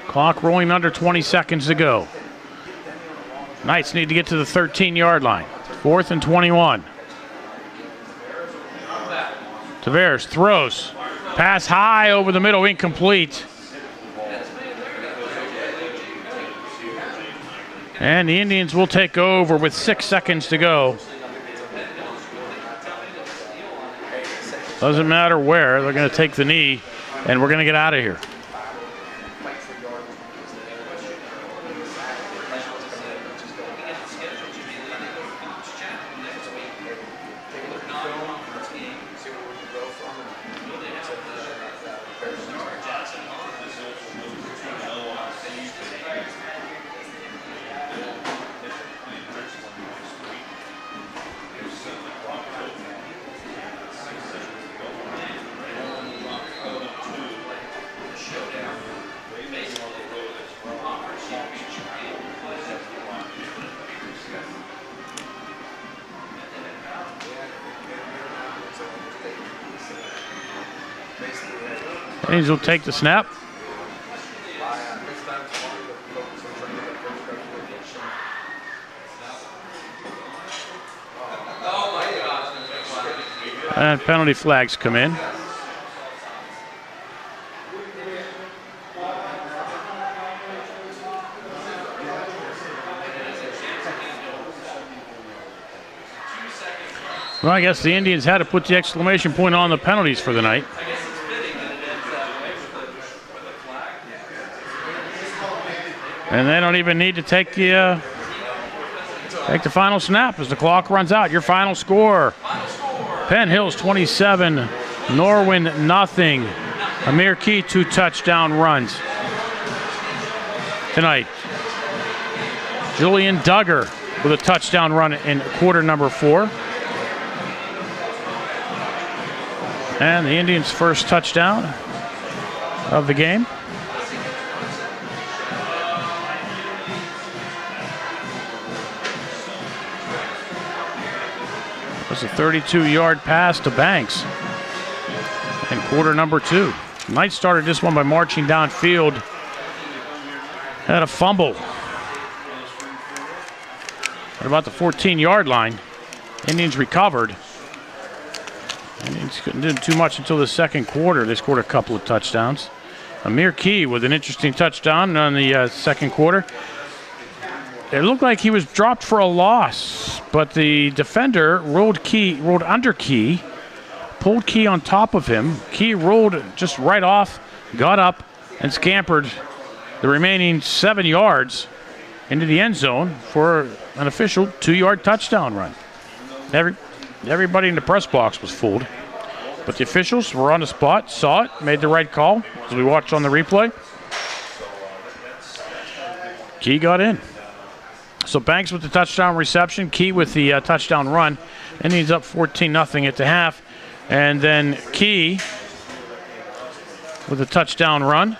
clock rolling under 20 seconds to go. Knights need to get to the 13-yard line. 4th and 21. Tavares throws. Pass high over the middle, incomplete. And the Indians will take over with 6 seconds to go. Doesn't matter where, they're going to take the knee, and we're going to get out of here. Indians will take the snap. And penalty flags come in. Well, I guess the Indians had to put the exclamation point on the penalties for the night. And they don't even need to take the final snap as the clock runs out. Your final score: Penn Hills 27, Norwin nothing. Amir Key 2 touchdown runs tonight. Julian Duggar with a touchdown run in quarter number 4. And the Indians' first touchdown of the game. A 32-yard pass to Banks in quarter number 2. Knights started this one by marching downfield. Had a fumble at about the 14-yard line. Indians recovered. Indians couldn't do too much until the second quarter. They scored a couple of touchdowns. Amir Key with an interesting touchdown on the second quarter. It looked like he was dropped for a loss, but the defender rolled under Key, pulled Key on top of him. Key rolled just right off, got up, and scampered the remaining 7 yards into the end zone for an official 2-yard touchdown run. Everybody in the press box was fooled, but the officials were on the spot, saw it, made the right call as we watched on the replay. Key got in. So Banks with the touchdown reception, Key with the touchdown run. Indians up 14-0 at the half. And then Key with a touchdown run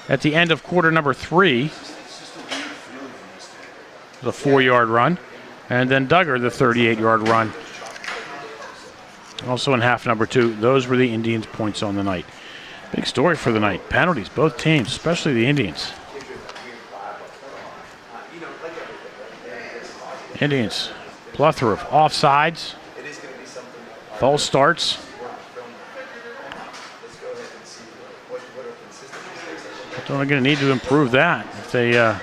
at the end of quarter number 3. The 4-yard run. And then Duggar, the 38-yard run. Also in half number 2. Those were the Indians' points on the night. Big story for the night. Penalties, both teams, especially the Indians. Indians, plethora of offsides, false starts. They're going to need to improve that if they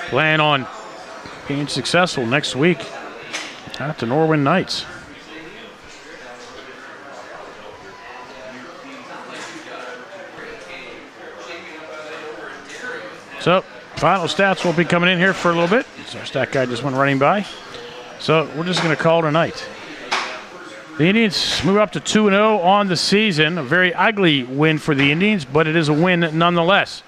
plan on being successful next week. at the Norwin Knights. So, final stats will be coming in here for a little bit. So our stat guy just went running by. So we're just going to call it a night. The Indians move up to 2-0 on the season. A very ugly win for the Indians, but it is a win nonetheless.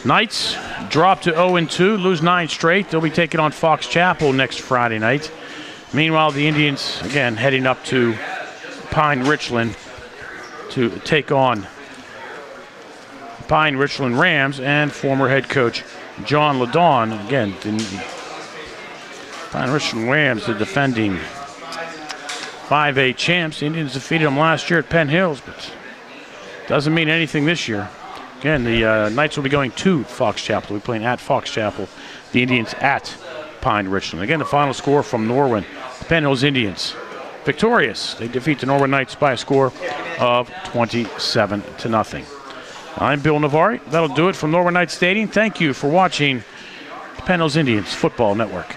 Knights drop to 0-2, lose 9 straight. They'll be taking on Fox Chapel next Friday night. Meanwhile, the Indians, again, heading up to Pine Richland to take on Pine Richland Rams and former head coach John Ladon. Again, the Pine Richland Rams, the defending 5A champs. The Indians defeated them last year at Penn Hills, but doesn't mean anything this year. Again, the Knights will be going to Fox Chapel. We'll be playing at Fox Chapel. The Indians at Pine Richland. Again, the final score from Norwin. The Penn Hills Indians victorious. They defeat the Norwin Knights by a score of 27-0. I'm Bill Navari. That'll do it from Norwin Knights Stadium. Thank you for watching the Penn Hills Indians Football Network.